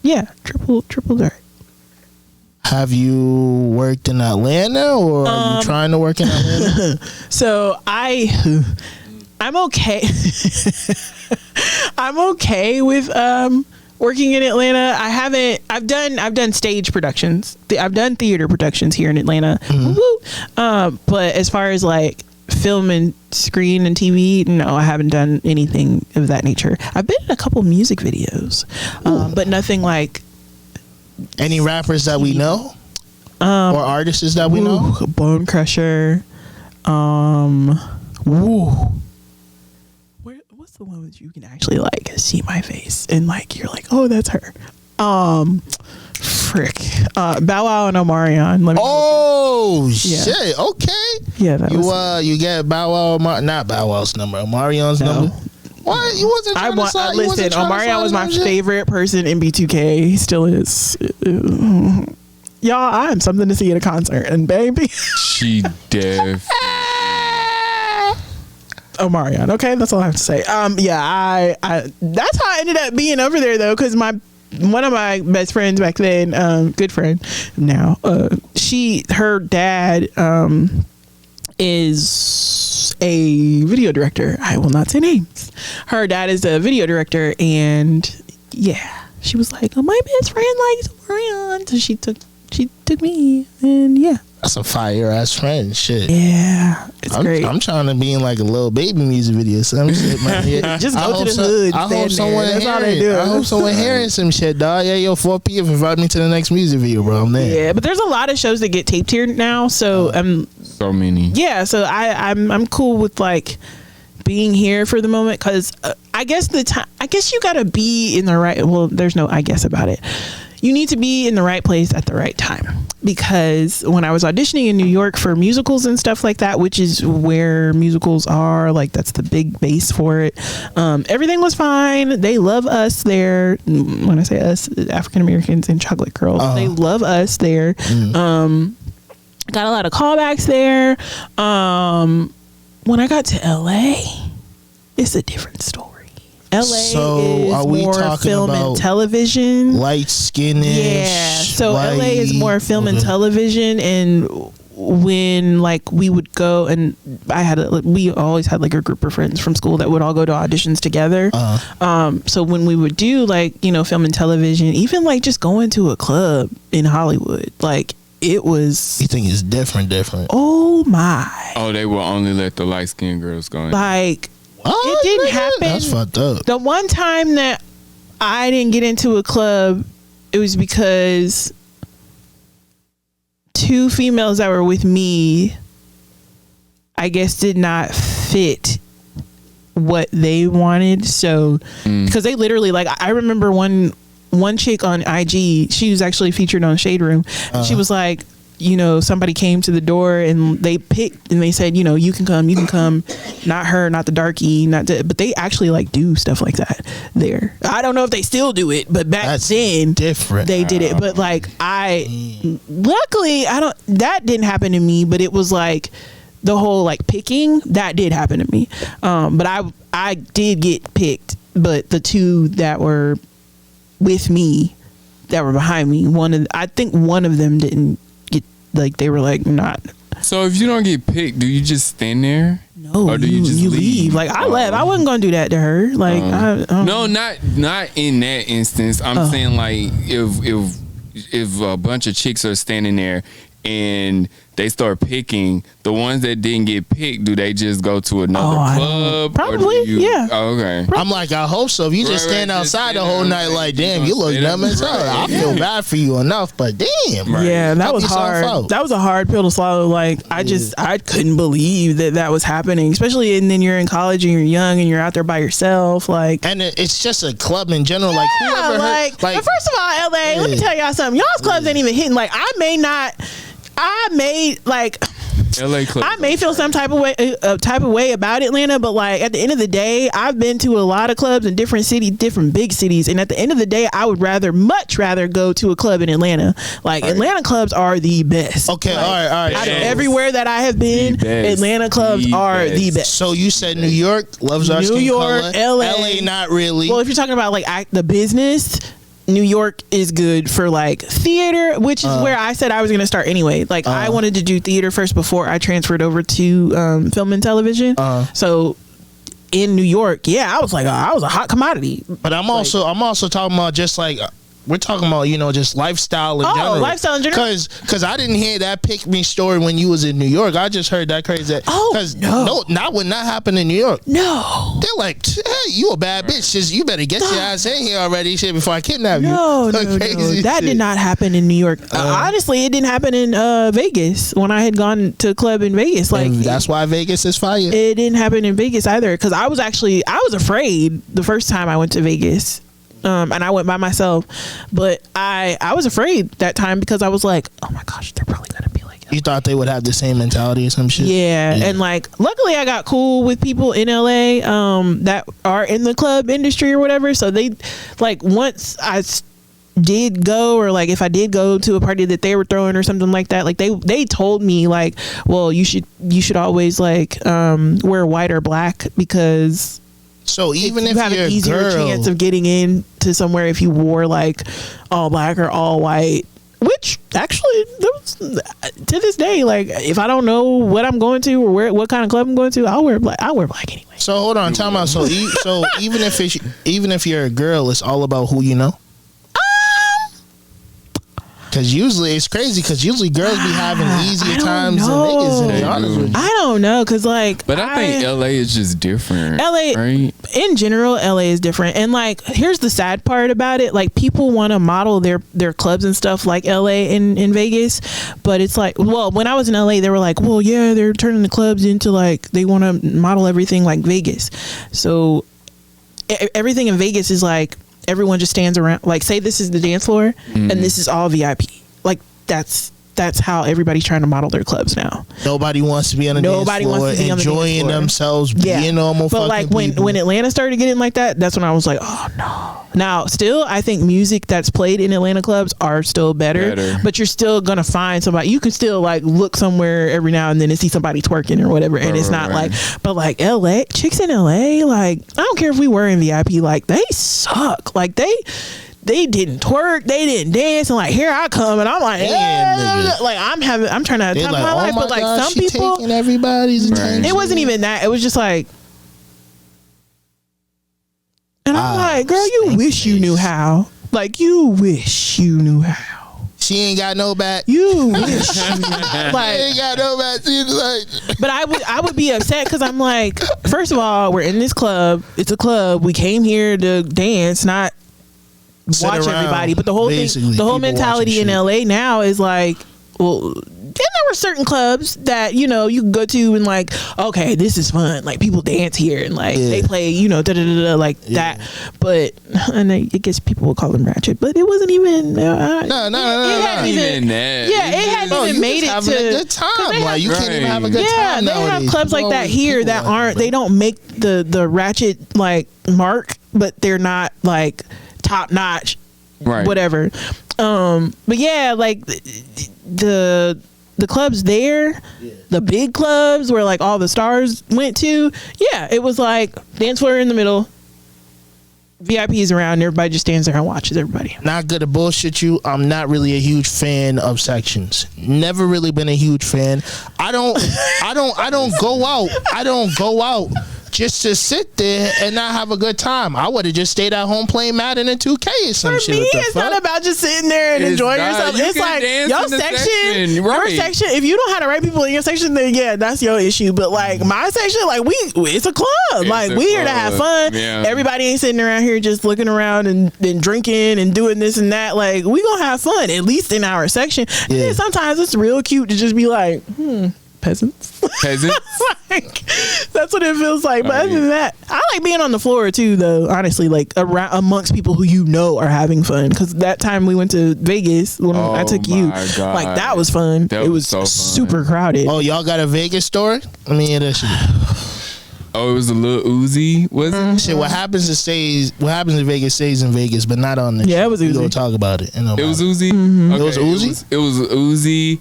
Yeah, triple dart. Have you worked in Atlanta, or are you trying to work in Atlanta? So I'm okay. I'm okay with working in Atlanta. I've done stage productions. I've done theater productions here in Atlanta. But as far as like film and screen and TV, no, I haven't done anything of that nature. I've been in a couple music videos, but nothing like. Any rappers that we know, or artists that we know? Bone Crusher. What's the one that you can actually like see my face and like you're like, oh, that's her. Frick. Bow Wow and Omarion. Shit. Okay. Yeah. That you get Bow Wow, not Bow Wow's number, Omarion's number. What? You wasn't trying to slide? Listen, Omarion was my favorite person in B2K. He still is. Y'all, I am something to see at a concert, and baby, She deaf. Omarion. Okay, that's all I have to say. Yeah, I that's how I ended up being over there though, because one of my best friends back then, good friend now, her dad is a video director. I will not say names. Her dad is a video director, and yeah, she was like, oh, my best friend likes Omarion, so she took me, and yeah. That's a fire ass friend. Shit. Yeah, it's great. I'm trying to be in like a little baby music video. Some shit, man. Yeah. Just go to the hood. I hope someone hearing some shit, dog. Yeah, yo, 4 p.m. invite me to the next music video, bro. I'm there. Yeah, but there's a lot of shows that get taped here now, so so many. Yeah, so I'm cool with like being here for the moment, because I guess you gotta be in the right. Well, there's no I guess about it. You need to be in the right place at the right time, because when I was auditioning in New York for musicals and stuff like that, which is where musicals are, like that's the big base for it, everything was fine. They love us there. When I say us, African Americans and Chocolate Girls, they love us there. Got a lot of callbacks there. When I got to LA, it's a different story. LA is more film and television. Light skin-ish. Yeah. So LA is more film and television, and when like we would go, and we always had like a group of friends from school that would all go to auditions together. So when we would do like, film and television, even like just going to a club in Hollywood, like it was. You think it's different? Oh my. Oh, they will only let the light skinned girls go in. Like What? It didn't happen. That's fucked up. The one time that I didn't get into a club, it was because two females that were with me, I guess, did not fit what they wanted. So, because they literally, like, I remember one chick on IG, she was actually featured on Shade Room. She was like, you know, somebody came to the door and they picked and they said, you know, you can come, not her, not the darkie, but they actually like do stuff like that there. I don't know if they still do it, but back then different. They did it. But like luckily that didn't happen to me, but it was like the whole like picking that did happen to me. But I did get picked, but the two that were with me that were behind me, I think one of them didn't get, like, they were like not. So if you don't get picked, do you just stand there? No, or do you just leave? Like, I left. I wasn't gonna do that to her. Like, no, not in that instance. I'm saying, like, if a bunch of chicks are standing there and they start picking, the ones that didn't get picked, do they just go to another club? Probably, yeah. Oh, okay. I'm like, I hope so. If you just stand outside the whole night, like, damn, you look dumb as hell. I feel bad for you enough, but damn. Yeah, that was hard. That was a hard pill to swallow. Like, I couldn't believe that was happening, especially, and then you're in college and you're young and you're out there by yourself. Like, and it's just a club in general. Like, whoever but first of all, LA, let me tell y'all something. Y'all's clubs ain't even hitting. Like, I may feel some type of way about Atlanta, but like at the end of the day, I've been to a lot of clubs in different cities, different big cities, and at the end of the day, I would much rather go to a club in Atlanta. Like, Atlanta clubs are the best. Okay, like, all right. Out of everywhere that I have been, Atlanta clubs are the best. So you said New York, Love's Our Skin Color, LA, not really. Well, if you're talking about like the business, New York is good for like theater, which is where I said I was going to start anyway. Like, I wanted to do theater first before I transferred over to film and television. So in New York, I was like, I was a hot commodity. But I'm also talking about just like, we're talking about, you know, just lifestyle in general. Lifestyle in general. Because I didn't hear that pick me story when you was in New York. I just heard that crazy. No, that would not happen in New York. No. They're like, hey, you a bad bitch. Just, you better get your ass in here already, shit, before I kidnap you. No. That did not happen in New York. Honestly, it didn't happen in Vegas when I had gone to a club in Vegas. Like, that's why Vegas is fire. It didn't happen in Vegas either, because I was afraid the first time I went to Vegas. And I went by myself, but I was afraid that time because I was like, oh my gosh, they're probably gonna be like, you thought they would have the same mentality or some shit. Yeah, and like, luckily I got cool with people in LA that are in the club industry or whatever. So they, like, once I did go, or like if I did go to a party that they were throwing or something like that, like they told me like, well, you should always like wear white or black, because so even if you have an easier chance of getting into somewhere if you wore like all black or all white. Which actually, to this day, like, if I don't know what I'm going to or what kind of club I'm going to, I'll wear black anyway. So hold on, time out. So even if you're a girl, it's all about who you know. Because usually it's crazy, because usually girls be having easier times than niggas, to be honest with you. I don't know, because like, but I think LA is just different. LA, right? In general, LA is different. And like, here's the sad part about it. Like, people want to model their clubs and stuff like LA in Vegas. But it's like, well, when I was in LA, they were like, well, yeah, they're turning the clubs into like, they want to model everything like Vegas. So everything in Vegas is like, everyone just stands around, like, say this is the dance floor and this is all VIP. Like, that's how everybody's trying to model their clubs now. Nobody wants to be on the dance floor, enjoying themselves, being normal. But like, when Atlanta started getting like that, that's when I was like, oh no. Now, still, I think music that's played in Atlanta clubs are still better. But you're still gonna find somebody. You can still like look somewhere every now and then and see somebody twerking or whatever, and it's not like, but like LA chicks in LA, like, I don't care if we were in VIP, like, they suck. Like, they didn't twerk, they didn't dance, and like, here I come, and I'm like, like, I'm trying to have time of my life, but like, some people, taking everybody's attention. It wasn't even that. It was just like, and I'm like, girl, you wish you knew how. Like, you wish you knew how. She ain't got no back. You like, ain't got no back. She's like, but I would be upset because I'm like, first of all, we're in this club. It's a club. We came here to dance, not watch everybody. But the whole thing, the whole mentality in LA now is like, well, then there were certain clubs that, you know, you can go to and like, okay, this is fun. Like people dance here and like they play, you know, like that. But and I guess people would call them ratchet, but it wasn't even. No. It hadn't even that. Yeah, it hadn't even made it to a good time. Like you can't even have a good time. Yeah, they have clubs like that here that aren't. They don't make the ratchet like mark, but they're not like top notch. Right. Whatever. But yeah, like the clubs there, the big clubs where like all the stars went to, yeah, it was like dance floor in the middle, VIPs around, and everybody just stands there and watches everybody. Not gonna bullshit you, I'm not really a huge fan of sections. Never really been a huge fan. I don't go out just to sit there and not have a good time. I would have just stayed at home playing Madden and 2K or some For shit. me, it's not about just sitting there and enjoying yourself. It's like your section, your section. If you don't have the right people in your section, then yeah, that's your issue. But like my section, like it's a club. Like we here to have fun. Yeah. Everybody ain't sitting around here just looking around and drinking and doing this and that. Like we gonna have fun at least in our section. Yeah. And then sometimes it's real cute to just be like, peasants. Like, that's what it feels like. But other than that, I like being on the floor too, though. Honestly, like around amongst people who you know are having fun. Because that time we went to Vegas when I took you, God. like that was fun. It was so super crowded. Oh, y'all got a Vegas story? Let me hear that shit. Oh, it was a Lil Uzi, was it? Shit, what happens in Vegas stays in Vegas, but not on the Yeah, it was Uzi. We gonna talk about it. It was Uzi? Mm-hmm. Okay, it was Uzi? It was Uzi,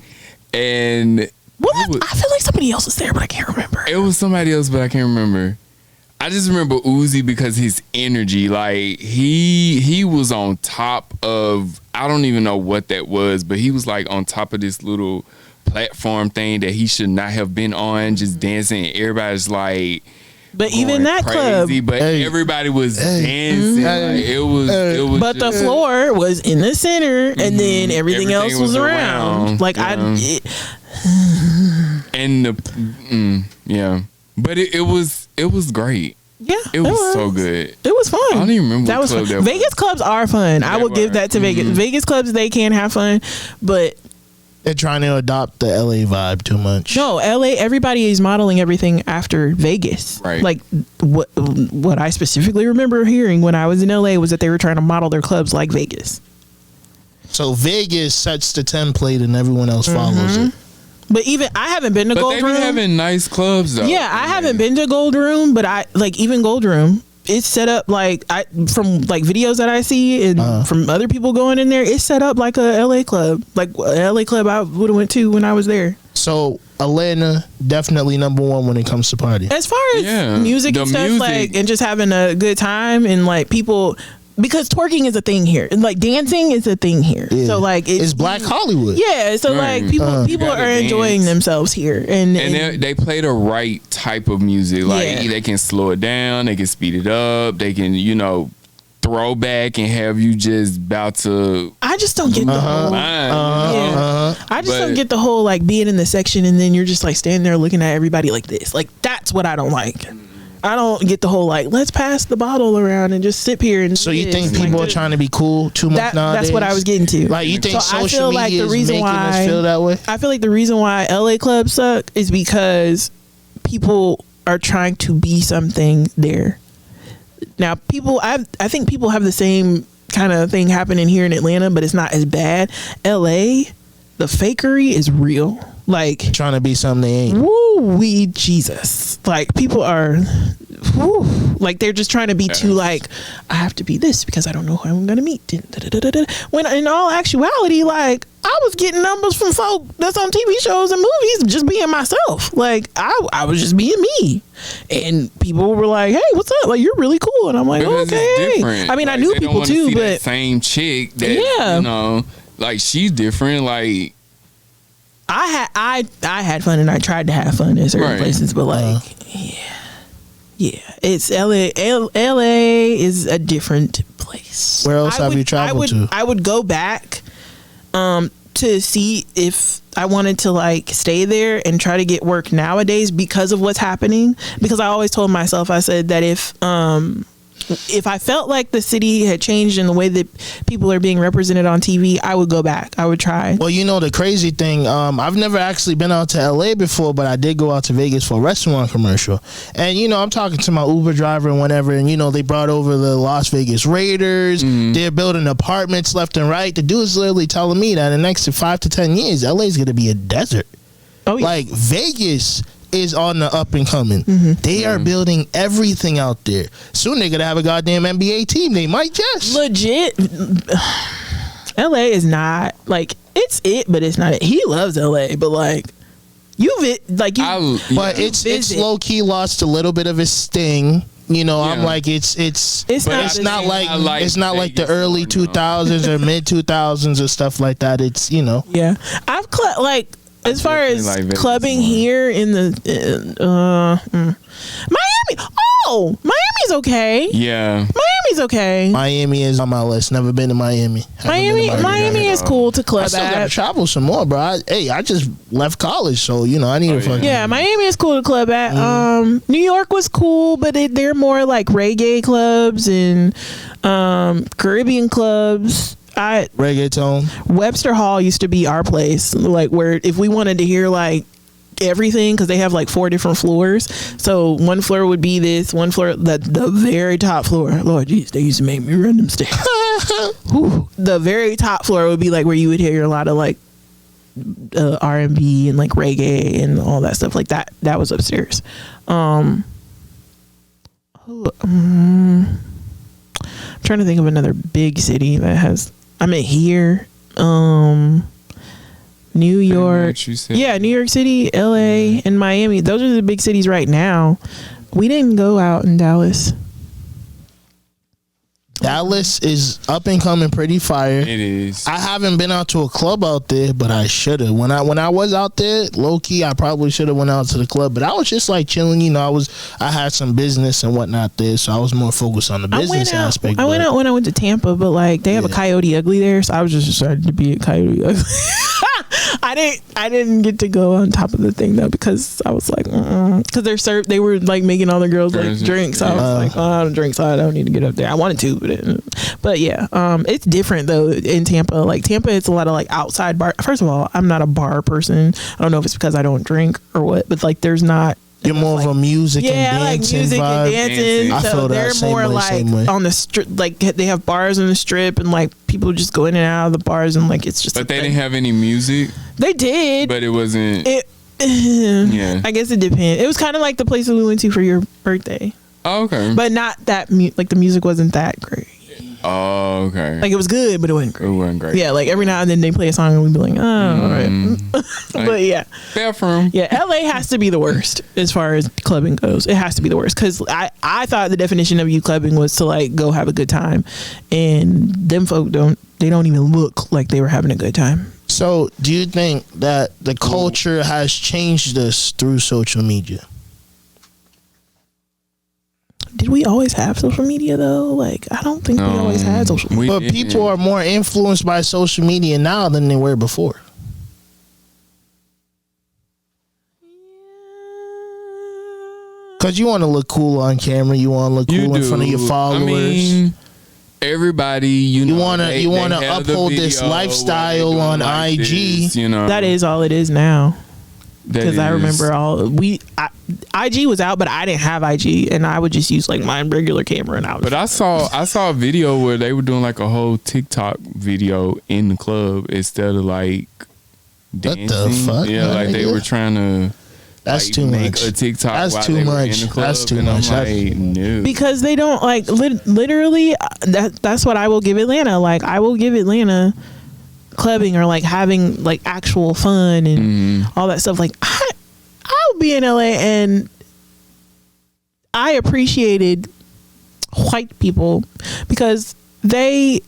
and I feel like somebody else was there, but I can't remember. It was somebody else, but I can't remember. I just remember Uzi because his energy, like he was on top of, I don't even know what that was, but he was like on top of this little platform thing that he should not have been on, just dancing. Everybody's like, but even that crazy, club, but everybody was dancing. Like, it was. But the floor was in the center, and then everything else was around. Like and but it was great. Yeah, it was so good. It was fun. I don't even remember. That was fun. Vegas clubs are fun. I will give that to Vegas. Vegas clubs, they can have fun, but they're trying to adopt the LA vibe too much. No, LA, everybody is modeling everything after Vegas. Right. Like what I specifically remember hearing when I was in LA was that they were trying to model their clubs like Vegas. So Vegas sets the template and everyone else follows it. But even I haven't been to Gold Room. But they be having nice clubs though. Yeah, I haven't been to Gold Room, but I like even Gold Room. It's set up like from like videos that I see and from other people going in there. It's set up like a LA club, like a LA club I would have went to when I was there. So Atlanta definitely number one when it comes to party. As far as music and stuff, like and just having a good time and like people. Because twerking is a thing here, and like dancing is a thing here. Yeah. So like it's Black Hollywood. Yeah, so like people are enjoying themselves here, and they play the right type of music. Like they can slow it down, they can speed it up, they can throw back and have you just about to. I just don't get the whole. I just don't get the whole like being in the section and then you're just like standing there looking at everybody like this. Like that's what I don't like. I don't get the whole like let's pass the bottle around and just sit here and. So you think people are trying to be cool too much nowadays? That's what I was getting to. Like you think social media is making us feel that way? I feel like the reason why LA clubs suck is because people are trying to be something there. Now I think people have the same kind of thing happening here in Atlanta, but it's not as bad. LA, the fakery is real. Like trying to be something they ain't. Woo, Jesus! Like people are, like they're just trying to be too like I have to be this because I don't know who I'm gonna meet. When in all actuality, like I was getting numbers from folk that's on TV shows and movies, just being myself. Like I was just being me, and people were like, "Hey, what's up? Like you're really cool," and I'm like, because "Okay." I mean, like, I knew people too, but that same chick that like she's different, like. I had fun and I tried to have fun in certain places, but like, it's LA. LA is a different place. Where else have you traveled to? I would go back. to see if I wanted to like stay there and try to get work nowadays because of what's happening. Because I always told myself, I said that if I felt like the city had changed in the way that people are being represented on TV, I would go back. I would try. Well, you know, the crazy thing, I've never actually been out to LA before, but I did go out to Vegas for a restaurant commercial. And, you know, I'm talking to my Uber driver and whatever, and, you know, they brought over the Las Vegas Raiders. They're building apartments left and right. The dude's literally telling me that in the next 5 to 10 years, LA is going to be a desert. Oh, yeah. Like, Vegas is on the up and coming. They are building everything out there. Soon they're gonna have a goddamn NBA team. They might just legit. LA is not like it's it, but it's not it. He loves LA, but like but it's low key lost a little bit of its sting. You know, I'm like it's not like the early 2000s or mid 2000s or stuff like that. It's, you know, I've as far as like clubbing here in the Miami. Oh, Miami's okay. Yeah, Miami's okay. Miami is on my list. Never been to Miami. Miami is cool to club at. I still gotta travel some more, bro. I just left college, so you know I need to fucking. Yeah, Miami is cool to club at. New York was cool, but they're more like reggae clubs and Caribbean clubs. Reggaeton. Webster Hall used to be our place, like where if we wanted to hear like everything, because they have like 4 different floors. So one floor would be this, one floor the very top floor. Lord jeez, they used to make me run them stairs. The very top floor would be like where you would hear a lot of like R&B and like reggae and all that stuff like that. That was upstairs. I'm trying to think of another big city that has. I mean here, New York, New York City, LA, and Miami. Those are the big cities right now. We didn't go out in Dallas. Dallas is up and coming, pretty fire. It is. I haven't been out to a club out there, but I should have. When I was out there, low key, I probably should have went out to the club. But I was just like chilling. You know, I had some business and whatnot there, so I was more focused on the business aspect. I went out when I went to Tampa, but like they have a Coyote Ugly there, so I was just excited to be at Coyote Ugly. I didn't get to go on top of the thing though because I was like, because they were like making all the girls like drinks. So I was like, I don't drink, so I don't need to get up there. I wanted to, but yeah, it's different though in Tampa. Like Tampa, it's a lot of like outside bar. First of all, I'm not a bar person. I don't know if it's because I don't drink or what, but like there's not. You're more of a music and dancing vibe. Dancing. I feel they're that more same way. on the strip. Like they have bars on the strip, and like people just go in and out of the bars, and like it's just. But they didn't have any music. They did, but it wasn't. Yeah, I guess it depends. It was kind of like the place that we went to for your birthday. Oh, okay. But not that like the music wasn't that great. Oh, okay. Like it was good, but it wasn't great. It wasn't great. Yeah, like every now and then they play a song and we'd be like, oh, all right. But yeah. Bathroom. Yeah, LA has to be the worst as far as clubbing goes. It has to be the worst because I thought the definition of you clubbing was to like go have a good time, and them folk don't even look like they were having a good time. So, do you think that the culture has changed us through social media? Did we always have social media though? Like, I don't think we always had social media. But people are more influenced by social media now than they were before. Because you want to look cool on camera. You want to look cool in front of your followers. I mean, everybody, you want to uphold this lifestyle on IG. This, you know, that is all it is now. Because I remember IG was out, but I didn't have IG, and I would just use like my regular camera. And I saw a video where they were doing like a whole TikTok video in the club instead of like dancing. What the fuck? Yeah, like they were trying to. That's too much. A TikTok. That's too much. That's too much. No. Because they don't like literally. That's what I will give Atlanta. Like I will give Atlanta clubbing or like having like actual fun and all that stuff. Like I'll be in LA and I appreciated white people because I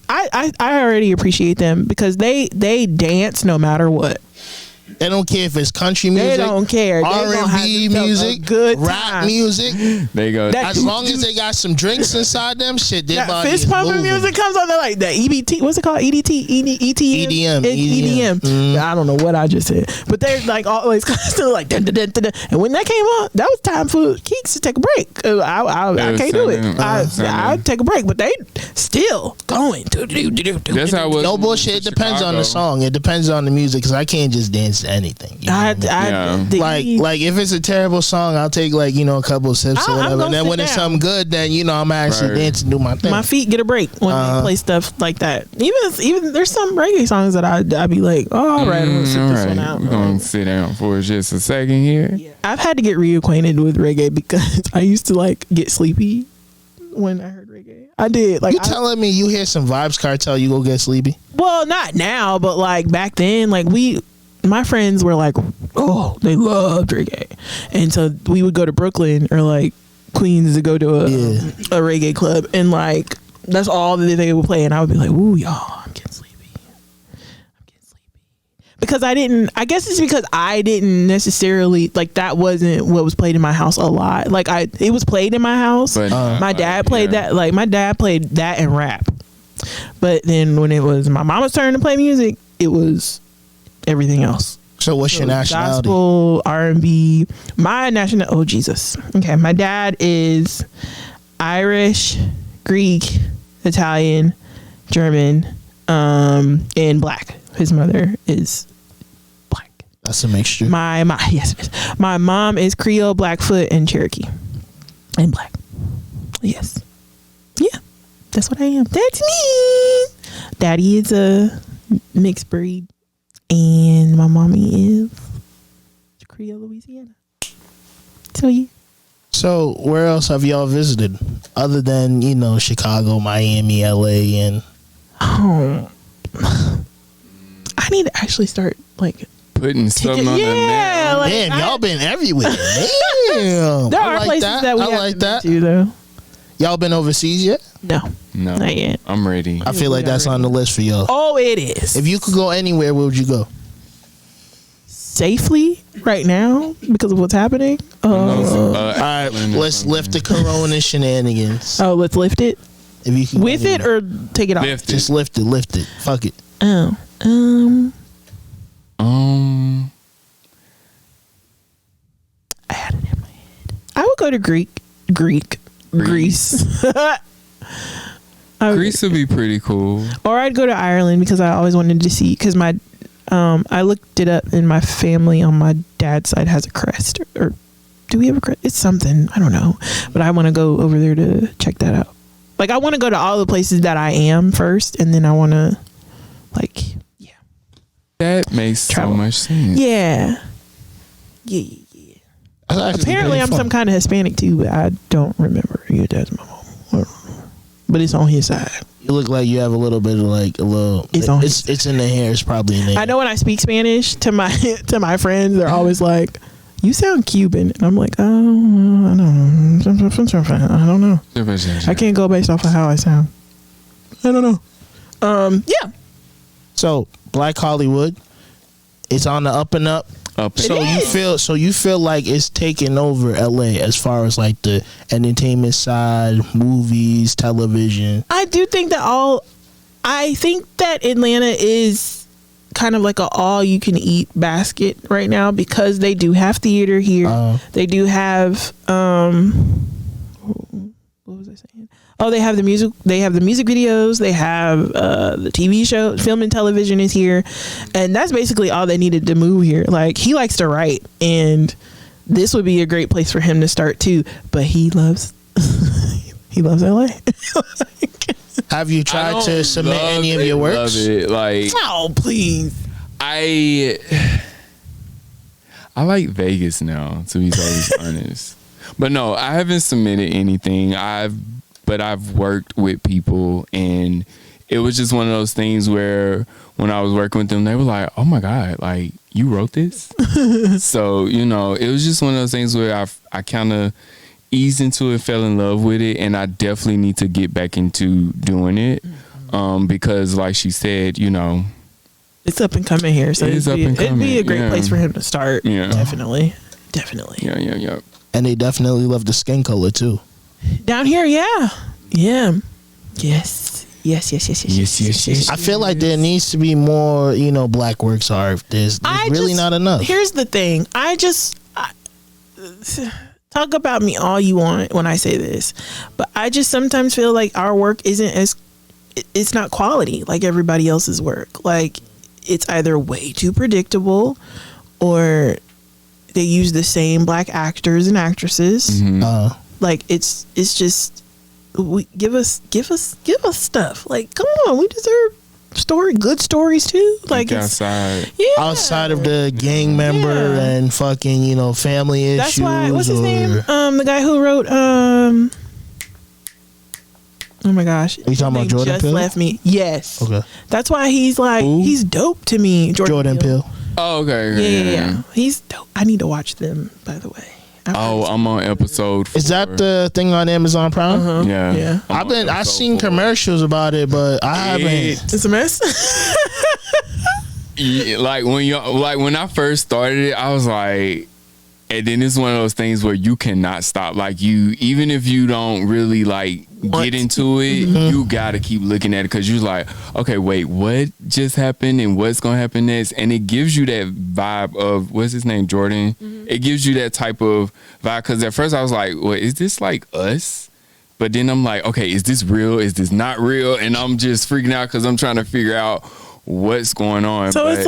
already appreciate them because they dance no matter what. They don't care if it's country music. They don't care. R&B music, good rap music. They go. As long as they got some drinks inside them, shit, their that body fist is pumping moving. music comes on. They're like the EBT. What's it called? EDT. EDM. EDM. I don't know what I just said, but they're like always constantly like. Dun, dun, dun, dun, dun. And when that came on, that was time for Keeks to take a break. I can't do it. I take a break, but they still going. That's how it was. No bullshit. It depends on the song. It depends on the music because I can't just dance to anything. You know what I mean? Like if it's a terrible song, I'll take like a couple of sips or whatever. And then when it's something good, then I'm actually dancing, do my thing. My feet get a break when they play stuff like that. Even there's some reggae songs that I'd be like, oh, all right, I'm gonna sit this one out. We're gonna sit down for just a second here. Yeah. I've had to get reacquainted with reggae because I used to like get sleepy when I heard reggae. I did. Like, you telling me you hear some Vibes Cartel, you go get sleepy? Well, not now, but like back then, like my friends were like, oh, they loved reggae, and so we would go to Brooklyn or like Queens to go to a reggae club, and like that's all that they would play, and I would be like, ooh, y'all, I'm getting sleepy. Because I guess it's because I didn't necessarily like that wasn't what was played in my house a lot. Like it was played in my house. But my dad played that. Like my dad played that and rap. But then when it was my mama's turn to play music, it was everything else. So what's your nationality? Gospel, R&B. My national. Oh Jesus. Okay, my dad is Irish, Greek, Italian, German, and black. His mother is black. That's a mixture. Yes, it is. My mom is Creole, Blackfoot, and Cherokee, and black. Yes, yeah, that's what I am. That's me. Daddy is a mixed breed, and my mommy is Creole, Louisiana. So yeah. So where else have y'all visited other than Chicago, Miami, LA, and? I need to actually start like putting something on the map. Like, damn, y'all been everywhere. Damn. There are places that we have been to, though. Y'all been overseas yet? No, not yet. I'm ready. I feel like that's on the list for y'all. Oh, it is. If you could go anywhere, where would you go? Safely right now because of what's happening. All right, let's lift the corona shenanigans. Oh, let's lift it. If you can with it or take it off. Just lift it. Fuck it. Oh. I had it in my head. I would go to Greece. Greece would be pretty cool. Or I'd go to Ireland because I always wanted to see. Because I looked it up, and my family on my dad's side has a crest. Or do we have a crest? It's something, I don't know. But I want to go over there to check that out. Like I want to go to all the places that I am first, and then I want to That makes travel. So much sense. Yeah. Apparently, I'm some kind of Hispanic too, but I don't remember your dad's mom. But it's on his side. You look like you have a little bit of like a little. It's in the hair. It's probably in there. I know when I speak Spanish to my friends, they're always like, "You sound Cuban," and I'm like, "Oh, I don't know. I can't go based off of how I sound. I don't know." Yeah. So Black Hollywood, it's on the up and up. So you feel like it's taking over LA as far as like the entertainment side, movies, television. I do think I think that Atlanta is kind of like an all you can eat basket right now because they do have theater here. They do have what was I saying? Oh, they have the music. They have the music videos. They have the TV show. Film and television is here, and that's basically all they needed to move here. Like he likes to write, and this would be a great place for him to start too. But he loves LA. Have you tried to submit any of your works? Love it. Like, oh please. I like Vegas now, to be totally honest. But no, I haven't submitted anything. But I've worked with people, and it was just one of those things where when I was working with them, they were like, "Oh my God, like you wrote this?" So, it was just one of those things where I kind of eased into it, fell in love with it, and I definitely need to get back into doing it. Because like she said, It's up and coming here, so It is it'd up and be a coming, great yeah. place for him to start. Yeah. Definitely. Yeah. And they definitely love the skin color too. Down here, yeah. Yes. I feel like there needs to be more, black works of art. There's really not enough. Here's the thing. Talk about me all you want when I say this, but I just sometimes feel like our work it's not quality like everybody else's work. Like, it's either way too predictable, or they use the same black actors and actresses. Like, it's just, give us stuff. Like, come on, we deserve good stories too. Like, outside. Outside of the gang member and fucking, family issues. That's why. What's his name? The guy who wrote. Oh my gosh! Are you talking about Jordan just Peele? Left me. Yes. Okay. That's why he's like Who? he's dope to me. Jordan Peele. Oh, okay. Yeah. He's dope. I need to watch them. By the way. Oh, I'm on episode 4. Is that the thing on Amazon Prime? Yeah. Yeah. I've seen commercials about it, but I haven't. It's a mess. Yeah, like when I first started it, I was like, and then it's one of those things where you cannot stop. Like, even if you don't really like get into it, you gotta keep looking at it, because you're like, okay, wait, what just happened and what's gonna happen next? And it gives you that vibe of, what's his name, Jordan? It gives you that type of vibe, because at first I was like, well, is this like us? But then I'm like, okay, is this real? Is this not real? And I'm just freaking out because I'm trying to figure out what's going on. So it's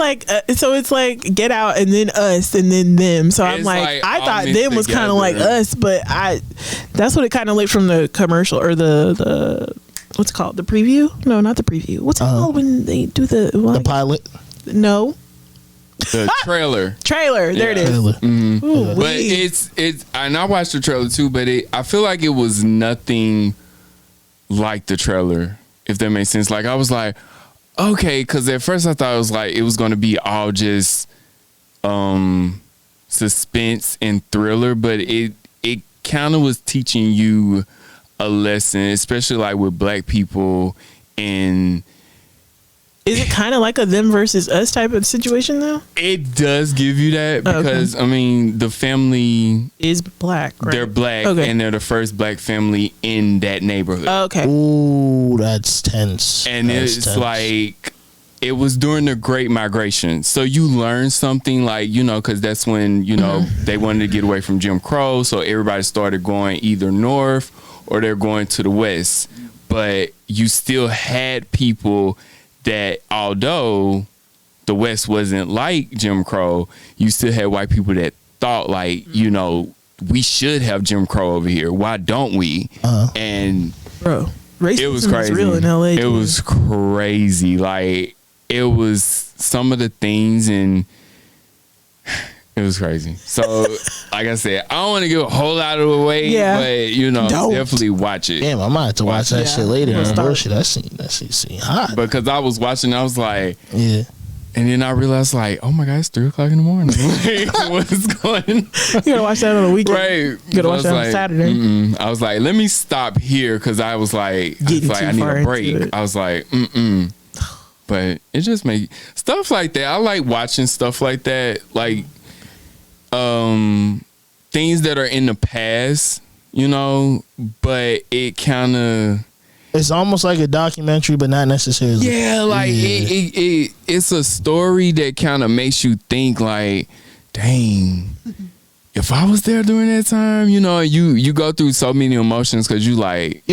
like Get Out and then Us and then them. So I'm like I thought them was kind of like Us, but that's what it kind of looked from the commercial, or the what's it called, the preview? No, not the preview. What's it called when they do the pilot? No, the trailer. There it is. Trailer. Ooh, But it's and I watched the trailer too, but I feel like it was nothing like the trailer, if that makes sense. Like, I was like, okay, because at first I thought it was going to be all just suspense and thriller, but it kind of was teaching you a lesson, especially like with black people. And is it kind of like a them versus us type of situation though? It does give you that, because I mean, the family is black, right? They're black, okay, and they're the first black family in that neighborhood. Okay. Ooh, that's tense. And that's it's tense. like, it was during the Great Migration. So you learn something, like, because that's when, they wanted to get away from Jim Crow. So everybody started going either north or they're going to the west. But you still had people that, although the west wasn't like Jim Crow, you still had white people that thought like, we should have Jim Crow over here. Why don't we? And bro, racism it was crazy. Is real in LA. It was crazy. Like, it was some of the things, and it was crazy. So, like I said, I don't want to give a whole lot of it away, but definitely watch it. Damn, I might have to watch that shit later. Yeah. Bullshit, that scene hot. Because I was watching, I was like, yeah. And then I realized, like, oh my God, it's 3:00 in the morning. Like, what's going on? You gotta watch that on the weekend. Right. You gotta watch that on Saturday. I was like, let me stop here, because I was like, I need a break. I was like, But it just made stuff like that. I like watching stuff like that, like things that are in the past, but it kind of, it's almost like a documentary, but not necessarily. yeah, like it's a story that kind of makes you think, like, dang, if I was there during that time, you go through so many emotions, because you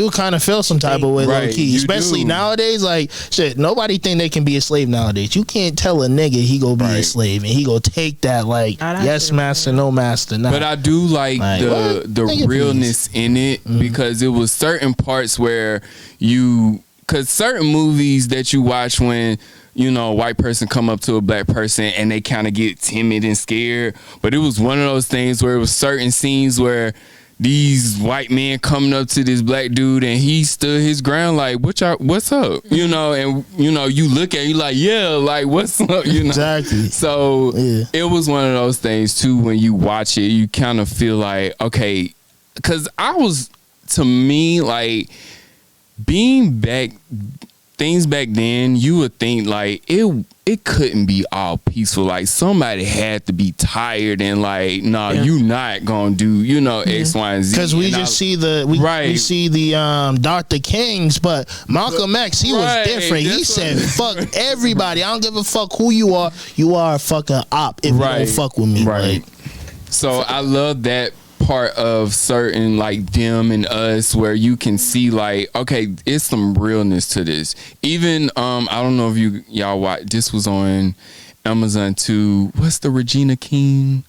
kind of feel some type of way, right, low key. Especially nowadays, like, shit, nobody think they can be a slave nowadays. You can't tell a nigga he go be a slave and he go take that, like, yes master, no master. Nah. But I do like the realness in it, because it was certain parts where because certain movies that you watch when, a white person come up to a black person and they kind of get timid and scared. But it was one of those things where it was certain scenes where these white men coming up to this black dude and he stood his ground, like, what's up? And, you look at it, you like, yeah, like, what's up? Exactly. So it was one of those things too, when you watch it, you kind of feel like, okay, because to me, like, being back things back then, you would think like it couldn't be all peaceful. Like somebody had to be tired and like, nah, you not gonna do, you know, X, Y, and Z. Because we see the Dr. Kings, but Malcolm X, he was different. He said, "Fuck everybody. I don't give a fuck who you are. You are a fucking op if you don't fuck with me." Right. Like, so I love that part of certain like them and us where you can see like, okay, it's some realness to this. Even I don't know if y'all watch, this was on Amazon too. What's the Regina King?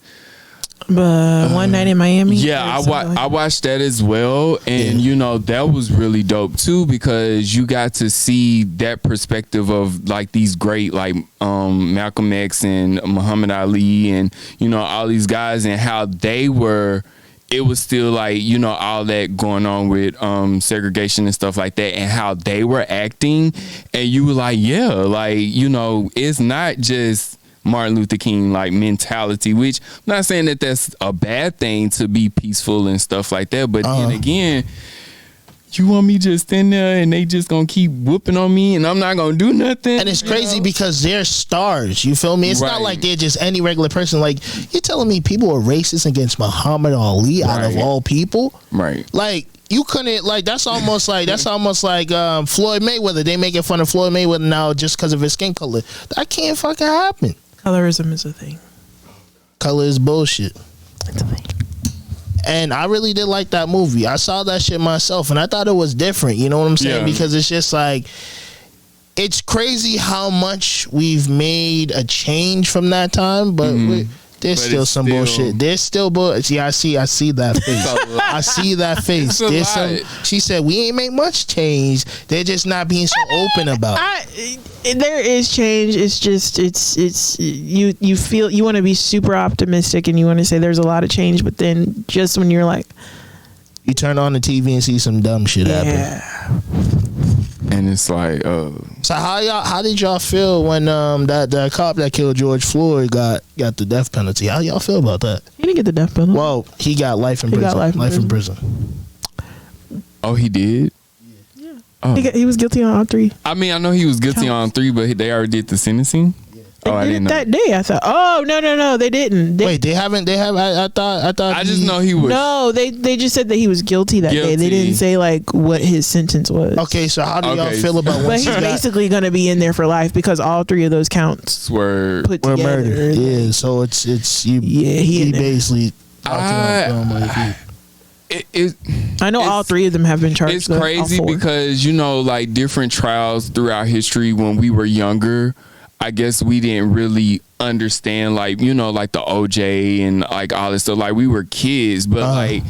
One Night in Miami. Yeah, I watched that as well, and you know that was really dope too because you got to see that perspective of like these great like Malcolm X and Muhammad Ali and you know all these guys and how they were. It was still like, you know, all that going on with segregation and stuff like that and how they were acting. And you were like, yeah, like, you know, it's not just Martin Luther King like mentality, which I'm not saying that that's a bad thing to be peaceful and stuff like that. But then again, you want me just stand there and they just gonna keep whooping on me and I'm not gonna do nothing. And it's crazy because they're stars. You feel me? It's not like they're just any regular person. Like you're telling me people are racist against Muhammad Ali out of all people? Right. Like you couldn't like that's almost like Floyd Mayweather. They making fun of Floyd Mayweather now just because of his skin color. That can't fucking happen. Colorism is a thing. Color is bullshit. It's a thing. And I really did like that movie. I saw that shit myself, and I thought it was different. You know what I'm saying? Yeah. Because it's just like, it's crazy how much we've made a change from that time, but there's still some bullshit. There's still bullshit. See, I see that face. I see that face. There's some. She said we ain't make much change. They're just not being so open about it. There is change. It's just you feel you want to be super optimistic and you want to say there's a lot of change, but then just when you're like, you turn on the TV and see some dumb shit happen. And it's like, so how did y'all feel when that cop that killed George Floyd got the death penalty? How y'all feel about that? He didn't get the death penalty. Well, he got life in prison. Life in prison. Oh, he did? Yeah. Oh. He was guilty on all 3. I mean, I know he was guilty on 3, but they already did the sentencing. They did it that day. I thought, oh no, they didn't. Wait, they haven't. I thought. I just know he was. No, they just said that he was guilty that day. They didn't say like what his sentence was. Okay, so how do y'all feel about? But he's basically gonna be in there for life because all 3 of those counts were murder. Yeah, so it's you. Yeah, he basically. I know all 3 of them have been charged. It's crazy because you know, like different trials throughout history when we were younger. I guess we didn't really understand, like, you know, like the OJ and like all this stuff. Like we were kids, but like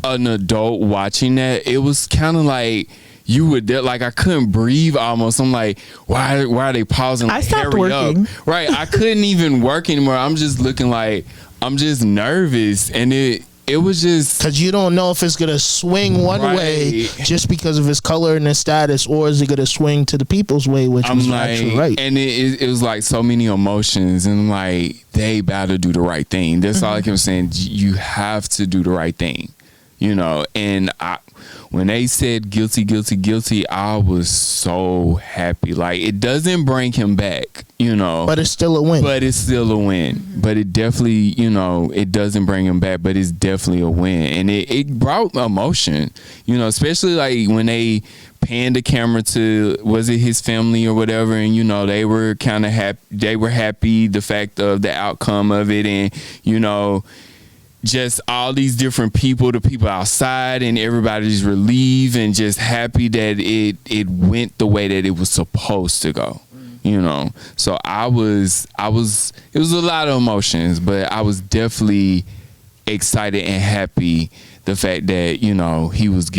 an adult watching that, it was kind of like you would like I couldn't breathe almost. I'm like, why are they pausing? Like, I stopped working. Up. Right, I couldn't even work anymore. I'm just looking like I'm just nervous, and it was just because you don't know if it's gonna swing one way just because of his color and his status, or is it gonna swing to the people's way, which was like, actually right. And it was like so many emotions, and like they about to do the right thing. That's all I kept saying. You have to do the right thing, you know. And when they said guilty, I was so happy. Like it doesn't bring him back, you know, but it's still a win. But it definitely, you know, it doesn't bring him back, but it's definitely a win. And it brought emotion, you know, especially like when they panned the camera to, was it his family or whatever, and you know they were kind of happy. They were happy the fact of the outcome of it, and you know, just all these different people, the people outside, and everybody's relieved and just happy that it went the way that it was supposed to go, you know. So it was a lot of emotions, but I was definitely excited and happy the fact that, you know, he was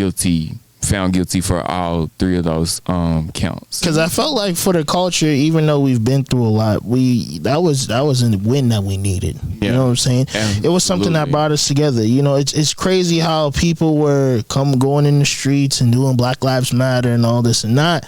found guilty for all 3 of those counts. Because I felt like for the culture, even though we've been through a lot, that was a win that we needed. You know what I'm saying? It was something that brought us together. You know, it's crazy how people were going in the streets and doing Black Lives Matter and all this and that.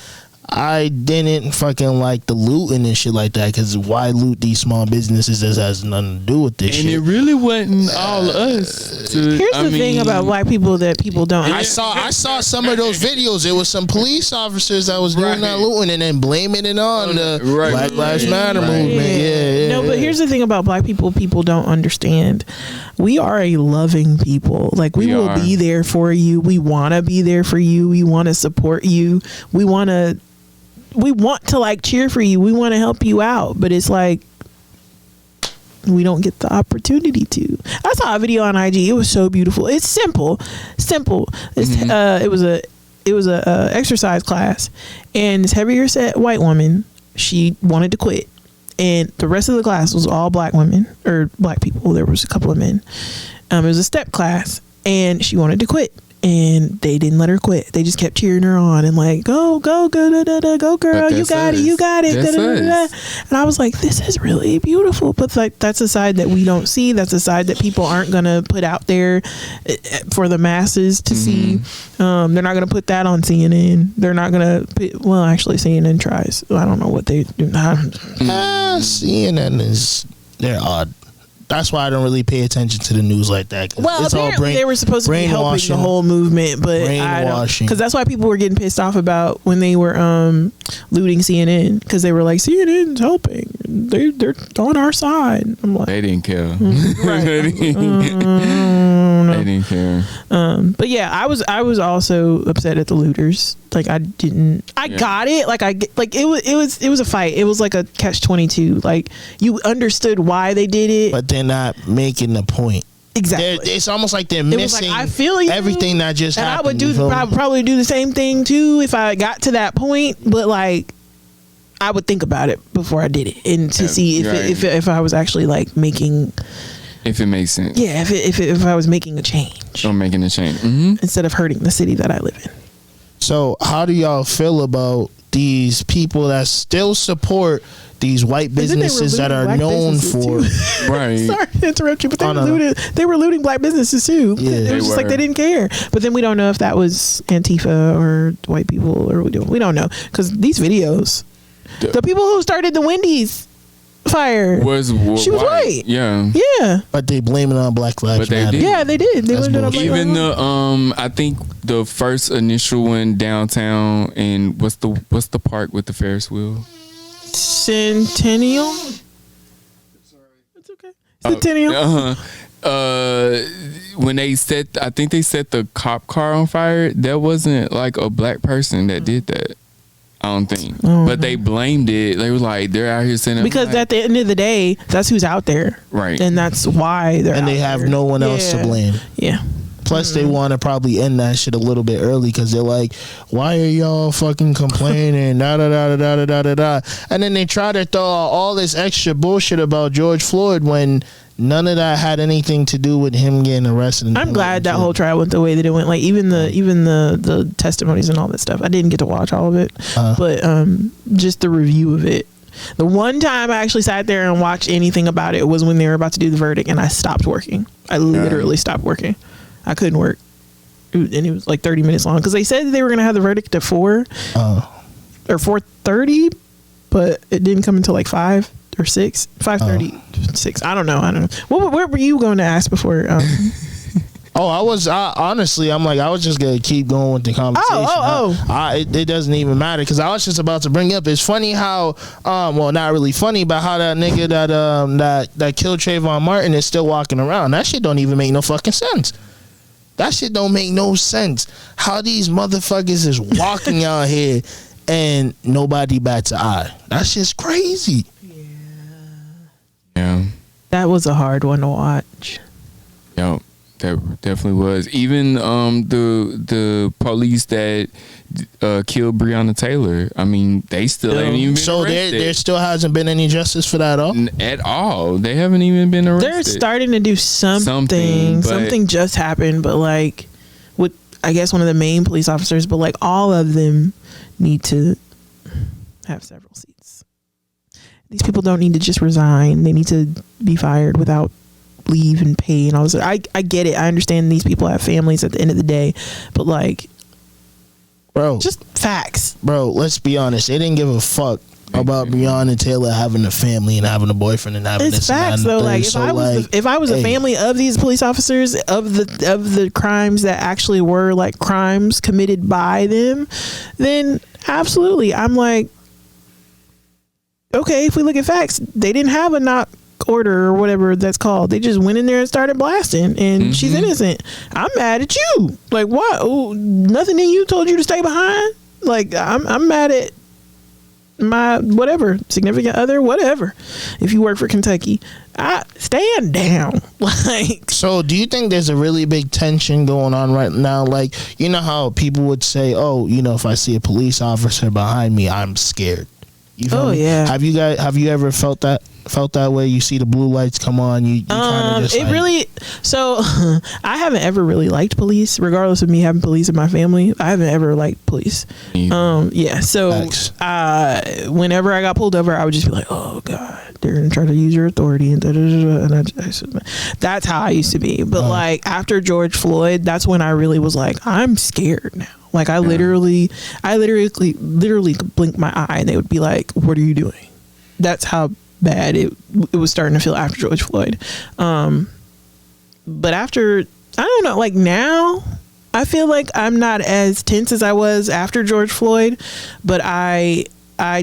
I didn't fucking like the looting and shit like that, because why loot these small businesses that has nothing to do with this and shit? it really wasn't all us. Here's the thing about black people that people don't. I saw some of those videos. It was some police officers that was doing that looting and then blaming it on the Black Lives Matter movement. Yeah. No, but here's the thing about black people don't understand. We are a loving people. Like, we will be there for you. We want to be there for you. We want to support you. We want to like cheer for you. We want to help you out. But it's like, we don't get the opportunity to. I saw a video on IG. It was so beautiful. It's simple. It's, it was a exercise class, and this heavier set white woman, she wanted to quit, and the rest of the class was all black women or black people. There was a couple of men. It was a step class, and she wanted to quit, and they didn't let her quit. They just kept cheering her on and like, go, go, go, da, da, da, go, girl, you got it, you got it. Da, da, da, da. And I was like, this is really beautiful. But like, that's a side that we don't see. That's a side that people aren't gonna put out there for the masses to see. They're not gonna put that on CNN. They're not gonna well, actually, CNN tries. I don't know what they do. CNN they're odd. That's why I don't really pay attention to the news like that. Well, it's apparently they were supposed to be helping the whole movement, but I don't, because that's why people were getting pissed off about when they were looting CNN, because they were like, CNN's helping, they're on our side. I'm like, they didn't care. Right. They didn't care. But yeah, I was also upset at the looters. Like, I got it. Like, it was a fight. It was like a catch-22. Like, you understood why they did it, but they're not making the point. Exactly. It's almost like they're missing I feel you. everything that just and happened. I would probably do the same thing too if I got to that point. But like, I would think about it before I did it, and to see if I was actually like making. If it makes sense. Yeah, if I was making a change. Or making a change. Instead of hurting the city that I live in. So how do y'all feel about these people that still support these white businesses that are known for right? Sorry to interrupt you, but they were looting black businesses too. Yeah, it was just like they didn't care. But then we don't know if that was Antifa or white people, or we don't know, because these videos, the people who started the Wendy's fire she was white. Yeah. But they blame it on Black Lives Matter. Yeah, they did. They blamed it on Black Even Lives the I think the first initial one downtown, and what's the park with the Ferris wheel? Centennial. Sorry, it's okay. Centennial. When they set the cop car on fire, that wasn't like a black person that did that. I don't think. But they blamed it. They were like, they're out here saying, because at the end of the day, that's who's out there. Right. And that's why they're and they have no one else to blame. Yeah. Plus, they want to probably end that shit a little bit early, because they're like, why are y'all fucking complaining? Da da da da da da da. And then they try to throw out all this extra bullshit about George Floyd when none of that had anything to do with him getting arrested. I'm glad that whole trial went the way that it went. Like, even the testimonies and all that stuff. I didn't get to watch all of it, but just the review of it. The one time I actually sat there and watched anything about it was when they were about to do the verdict, and I stopped working. I literally stopped working. I couldn't work, and it was like 30 minutes long, because they said they were going to have the verdict at 4 or 4:30, but it didn't come until like 5 or 6, 5:30, 6. I don't know. Where were you going to ask before? Honestly, I'm like, I was just gonna keep going with the conversation. It doesn't even matter, because I was just about to bring up. It's funny how, well, not really funny, but how that nigga that killed Trayvon Martin is still walking around. That shit don't even make no fucking sense. That shit don't make no sense. How these motherfuckers is walking out here and nobody bats an eye. That's just crazy. Yeah. That was a hard one to watch. Yep. That definitely was. Even the police that killed Breonna Taylor, I mean, they still ain't even been arrested. There still hasn't been any justice for that at all. They haven't even been arrested. They're starting to do something just happened, but like, with, I guess, one of the main police officers, but like all of them need to have several seats. These people don't need to just resign. They need to be fired without leave and pay and all this. I get it. I understand these people have families at the end of the day, but like, Bro. Just facts. Bro, let's be honest. They didn't give a fuck about Breonna Taylor having a family and having a boyfriend and having It's this facts and that. though. Like if I was a hey. family of these police officers of the crimes that actually were like crimes committed by them, then absolutely, I'm like, okay. If we look at facts, they didn't have a knock order or whatever that's called. They just went in there and started blasting, and she's innocent. I'm mad at you. Like what? Oh, nothing in you told you to stay behind. Like I'm mad at my whatever significant other, whatever. If you work for Kentucky, I stand down. Like, so do you think there's a really big tension going on right now? Like, you know how people would say, oh, you know, if I see a police officer behind me, I'm scared. You feel me? Yeah. Have you ever felt that way? You see the blue lights come on, you kind of just it like, really, so I haven't ever really liked police, regardless of me having police in my family. I haven't ever liked police. Yeah, so whenever I got pulled over, I would just be like, oh god, they're gonna try to use your authority and and that's how I used to be. But like after George Floyd, that's when I really was like, I'm scared now. Like I literally blink my eye and they would be like, what are you doing? That's how bad it was starting to feel after George Floyd. But after, I don't know, like now I feel like I'm not as tense as I was after George Floyd, but I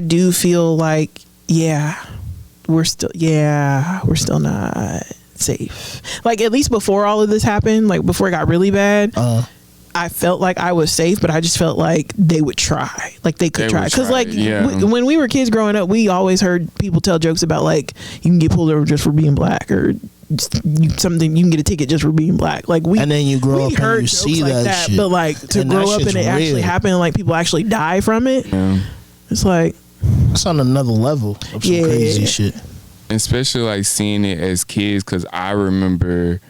do feel like, we're still not safe. Like at least before all of this happened, like before it got really bad, I felt like I was safe, but I just felt like they would try. Like they could try. Because like when we were kids growing up, we always heard people tell jokes about like you can get pulled over just for being black, or you can get a ticket just for being black. Like and then you grow up and you see like that shit. But like to grow up and it actually happen, and like people actually die from it. Yeah. It's like it's on another level of some crazy shit. Especially like seeing it as kids, because I remember,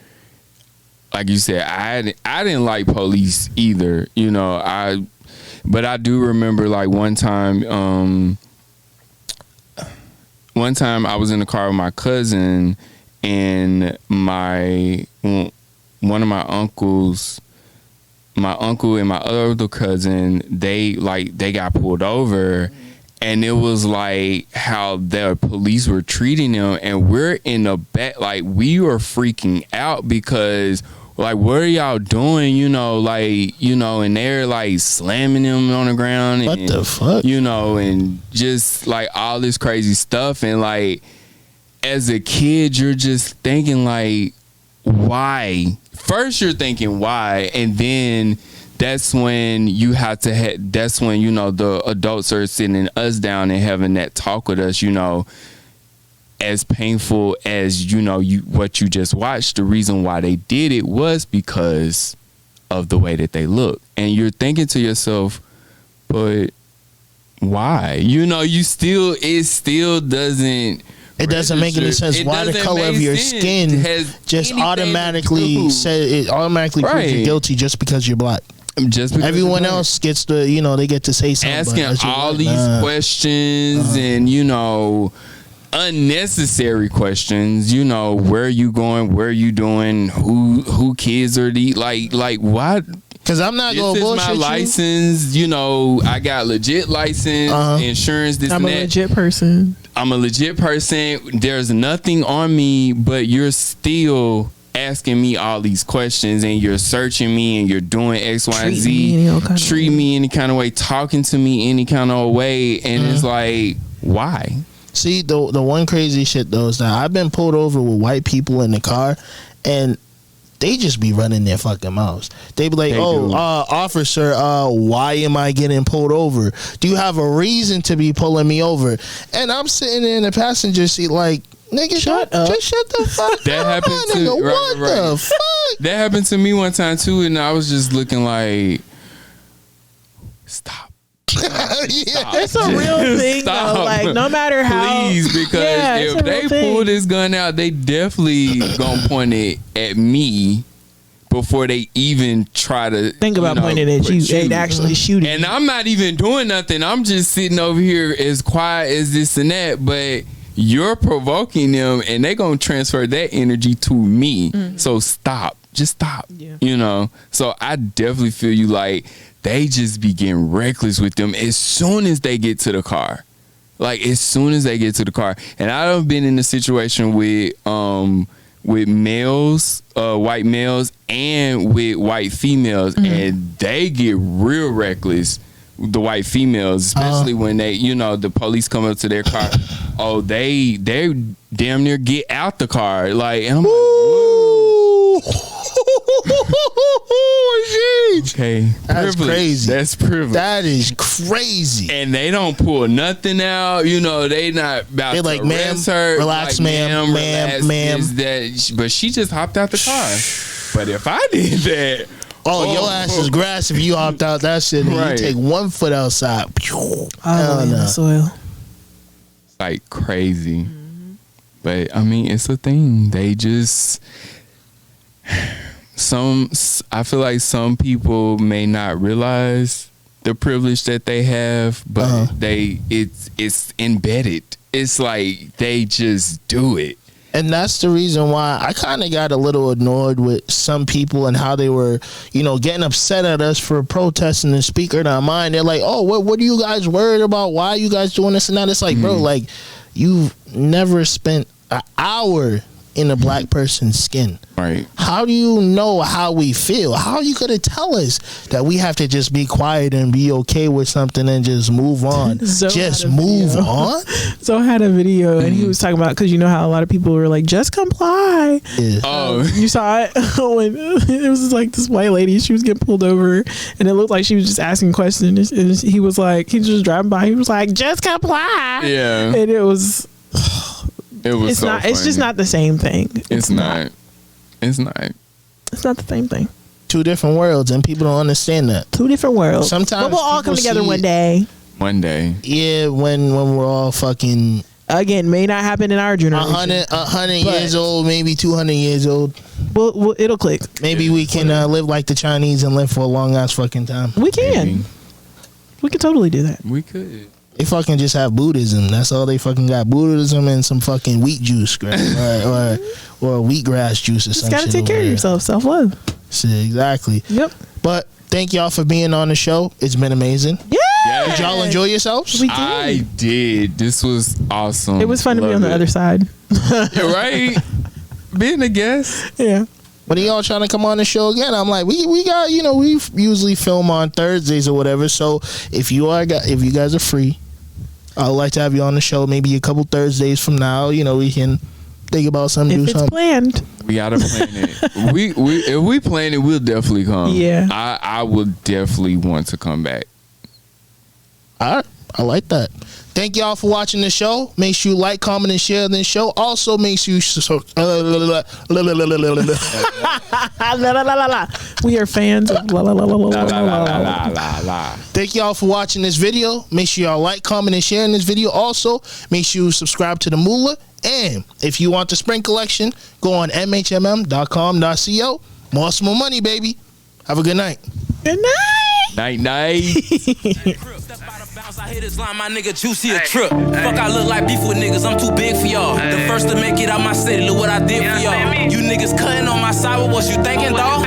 like you said, I didn't like police either, you know. But I do remember like one time I was in the car with my cousin, and one of my uncles, my uncle and my other cousin, they got pulled over. And it was like how the police were treating them, and we're in the back, like we were freaking out because like, what are y'all doing? You know, like, you know, and they're like slamming them on the ground. What the fuck? You know, and just like all this crazy stuff. And like, as a kid, you're just thinking like, why? First, you're thinking why, and then that's when you have to that's when, you know, the adults are sitting us down and having that talk with us, you know, as painful as, you know, what you just watched, the reason why they did it was because of the way that they look. And you're thinking to yourself, but why? You know, it still doesn't. It doesn't make any sense. Why the color of your skin just automatically proves you're guilty just because you're black. Everyone else gets to, you know, they get to say something. Asking all these questions and, you know, unnecessary questions. You know, where are you going? Where are you doing? Who kids are these? Like what? Because I'm not going to bullshit my license. You know, I got legit license, insurance, this and that. I'm a legit person. I'm a legit person. There's nothing on me, but you're still asking me all these questions, and you're searching me, and you're doing X, Y, and Z. Treat me any kind of way, talking to me any kind of way, and it's like, why? See, the one crazy shit though is that I've been pulled over with white people in the car, and they just be running their fucking mouths. They be like, officer, why am I getting pulled over? Do you have a reason to be pulling me over? And I'm sitting in the passenger seat like, nigga, shut up. Just shut the fuck that up. Happened to nigga, what the fuck? That happened to me one time too, and I was just looking like, stop. It's a real thing though. Like no matter how, please, because if they pull this gun out, they definitely gonna point it at me before they even try to think about pointing at you. They'd actually shooting. And I'm not even doing nothing. I'm just sitting over here as quiet as this and that, but you're provoking them, and they're gonna transfer that energy to me. So stop. Just stop. You know. So I definitely feel you. Like, they just be getting reckless with them as soon as they get to the car. Like as soon as they get to the car. And I've been in a situation with males, white males, and with white females, and they get real reckless. The white females, especially when they, the police come up to their car. Oh, they damn near get out the car. Like, and I'm like, whoa. Okay, that's privilege. crazy. That's privilege. That is crazy. And they don't pull nothing out. They not about They're to like, ma'am, arrest her. relax, like, ma'am, relax, ma'am. this, that. But she just hopped out the car. But if I did that, your ass is grass if you hopped out that shit and you take 1 foot outside. Oh, in the soil. Like crazy. But I mean, it's a thing. They just I feel like some people may not realize the privilege that they have, but it's embedded. It's like they just do it. And that's the reason why I kind of got a little annoyed with some people and how they were, getting upset at us for protesting the speaker not mine. They're like, oh, what are you guys worried about? Why are you guys doing this and that? It's like, bro, like, you've never spent an hour in a black person's skin. Right. How do you know how we feel? How are you going to tell us that we have to just be quiet and be okay with something and just move on? Just move on? So I had a video and he was talking about, because you know how a lot of people were like, just comply. Yeah. Oh. You saw it? When it was like this white lady, she was getting pulled over and it looked like she was just asking questions. And he was like, he was just driving by. He was like, just comply. Yeah. And it was... It's not. funny. It's just not the same thing. It's not. It's not. It's not the same thing. Two different worlds, and people don't understand that. Two different worlds. Sometimes, but we'll all come together one day. One day. Yeah, when we're all fucking. Again, may not happen in our generation. 100 years old, maybe 200 years old. Well, it'll click. Maybe we can live like the Chinese and live for a long ass fucking time. We can. Maybe. We could totally do that. We could. They fucking just have Buddhism. That's all they fucking got. Buddhism and some fucking wheat juice, or wheatgrass juice or something. Just gotta take care of yourself. Self-love. Exactly. Yep. But thank y'all for being on the show. It's been amazing. Yeah. Did y'all enjoy yourselves? We did. I did. This was awesome. It was fun to be on the other side. You're right. Being a guest. Yeah. When y'all trying to come on the show again, I'm like, we got, we usually film on Thursdays or whatever. So if you guys are free, I would like to have you on the show maybe a couple Thursdays from now. We can think about something. If it's planned. We gotta plan it. If we plan it, we'll definitely come. Yeah. I would definitely want to come back. All right. I like that. Thank y'all for watching the show. Make sure you like, comment, and share this show. Also, make sure you We are fans of la la la la la La la la. Thank y'all for watching this video. Make sure y'all like, comment, and share in this video. Also, make sure you subscribe to the Moolah. And if you want the spring collection, go on mhmm.com.co. More money, baby. Have a good night. Good night. Night. I hit this line, my nigga Juicy a trip. Fuck, I look like beef with niggas, I'm too big for y'all. The first to make it out my city, look what I did for y'all. You niggas cutting on my side, what was you thinking, dawg?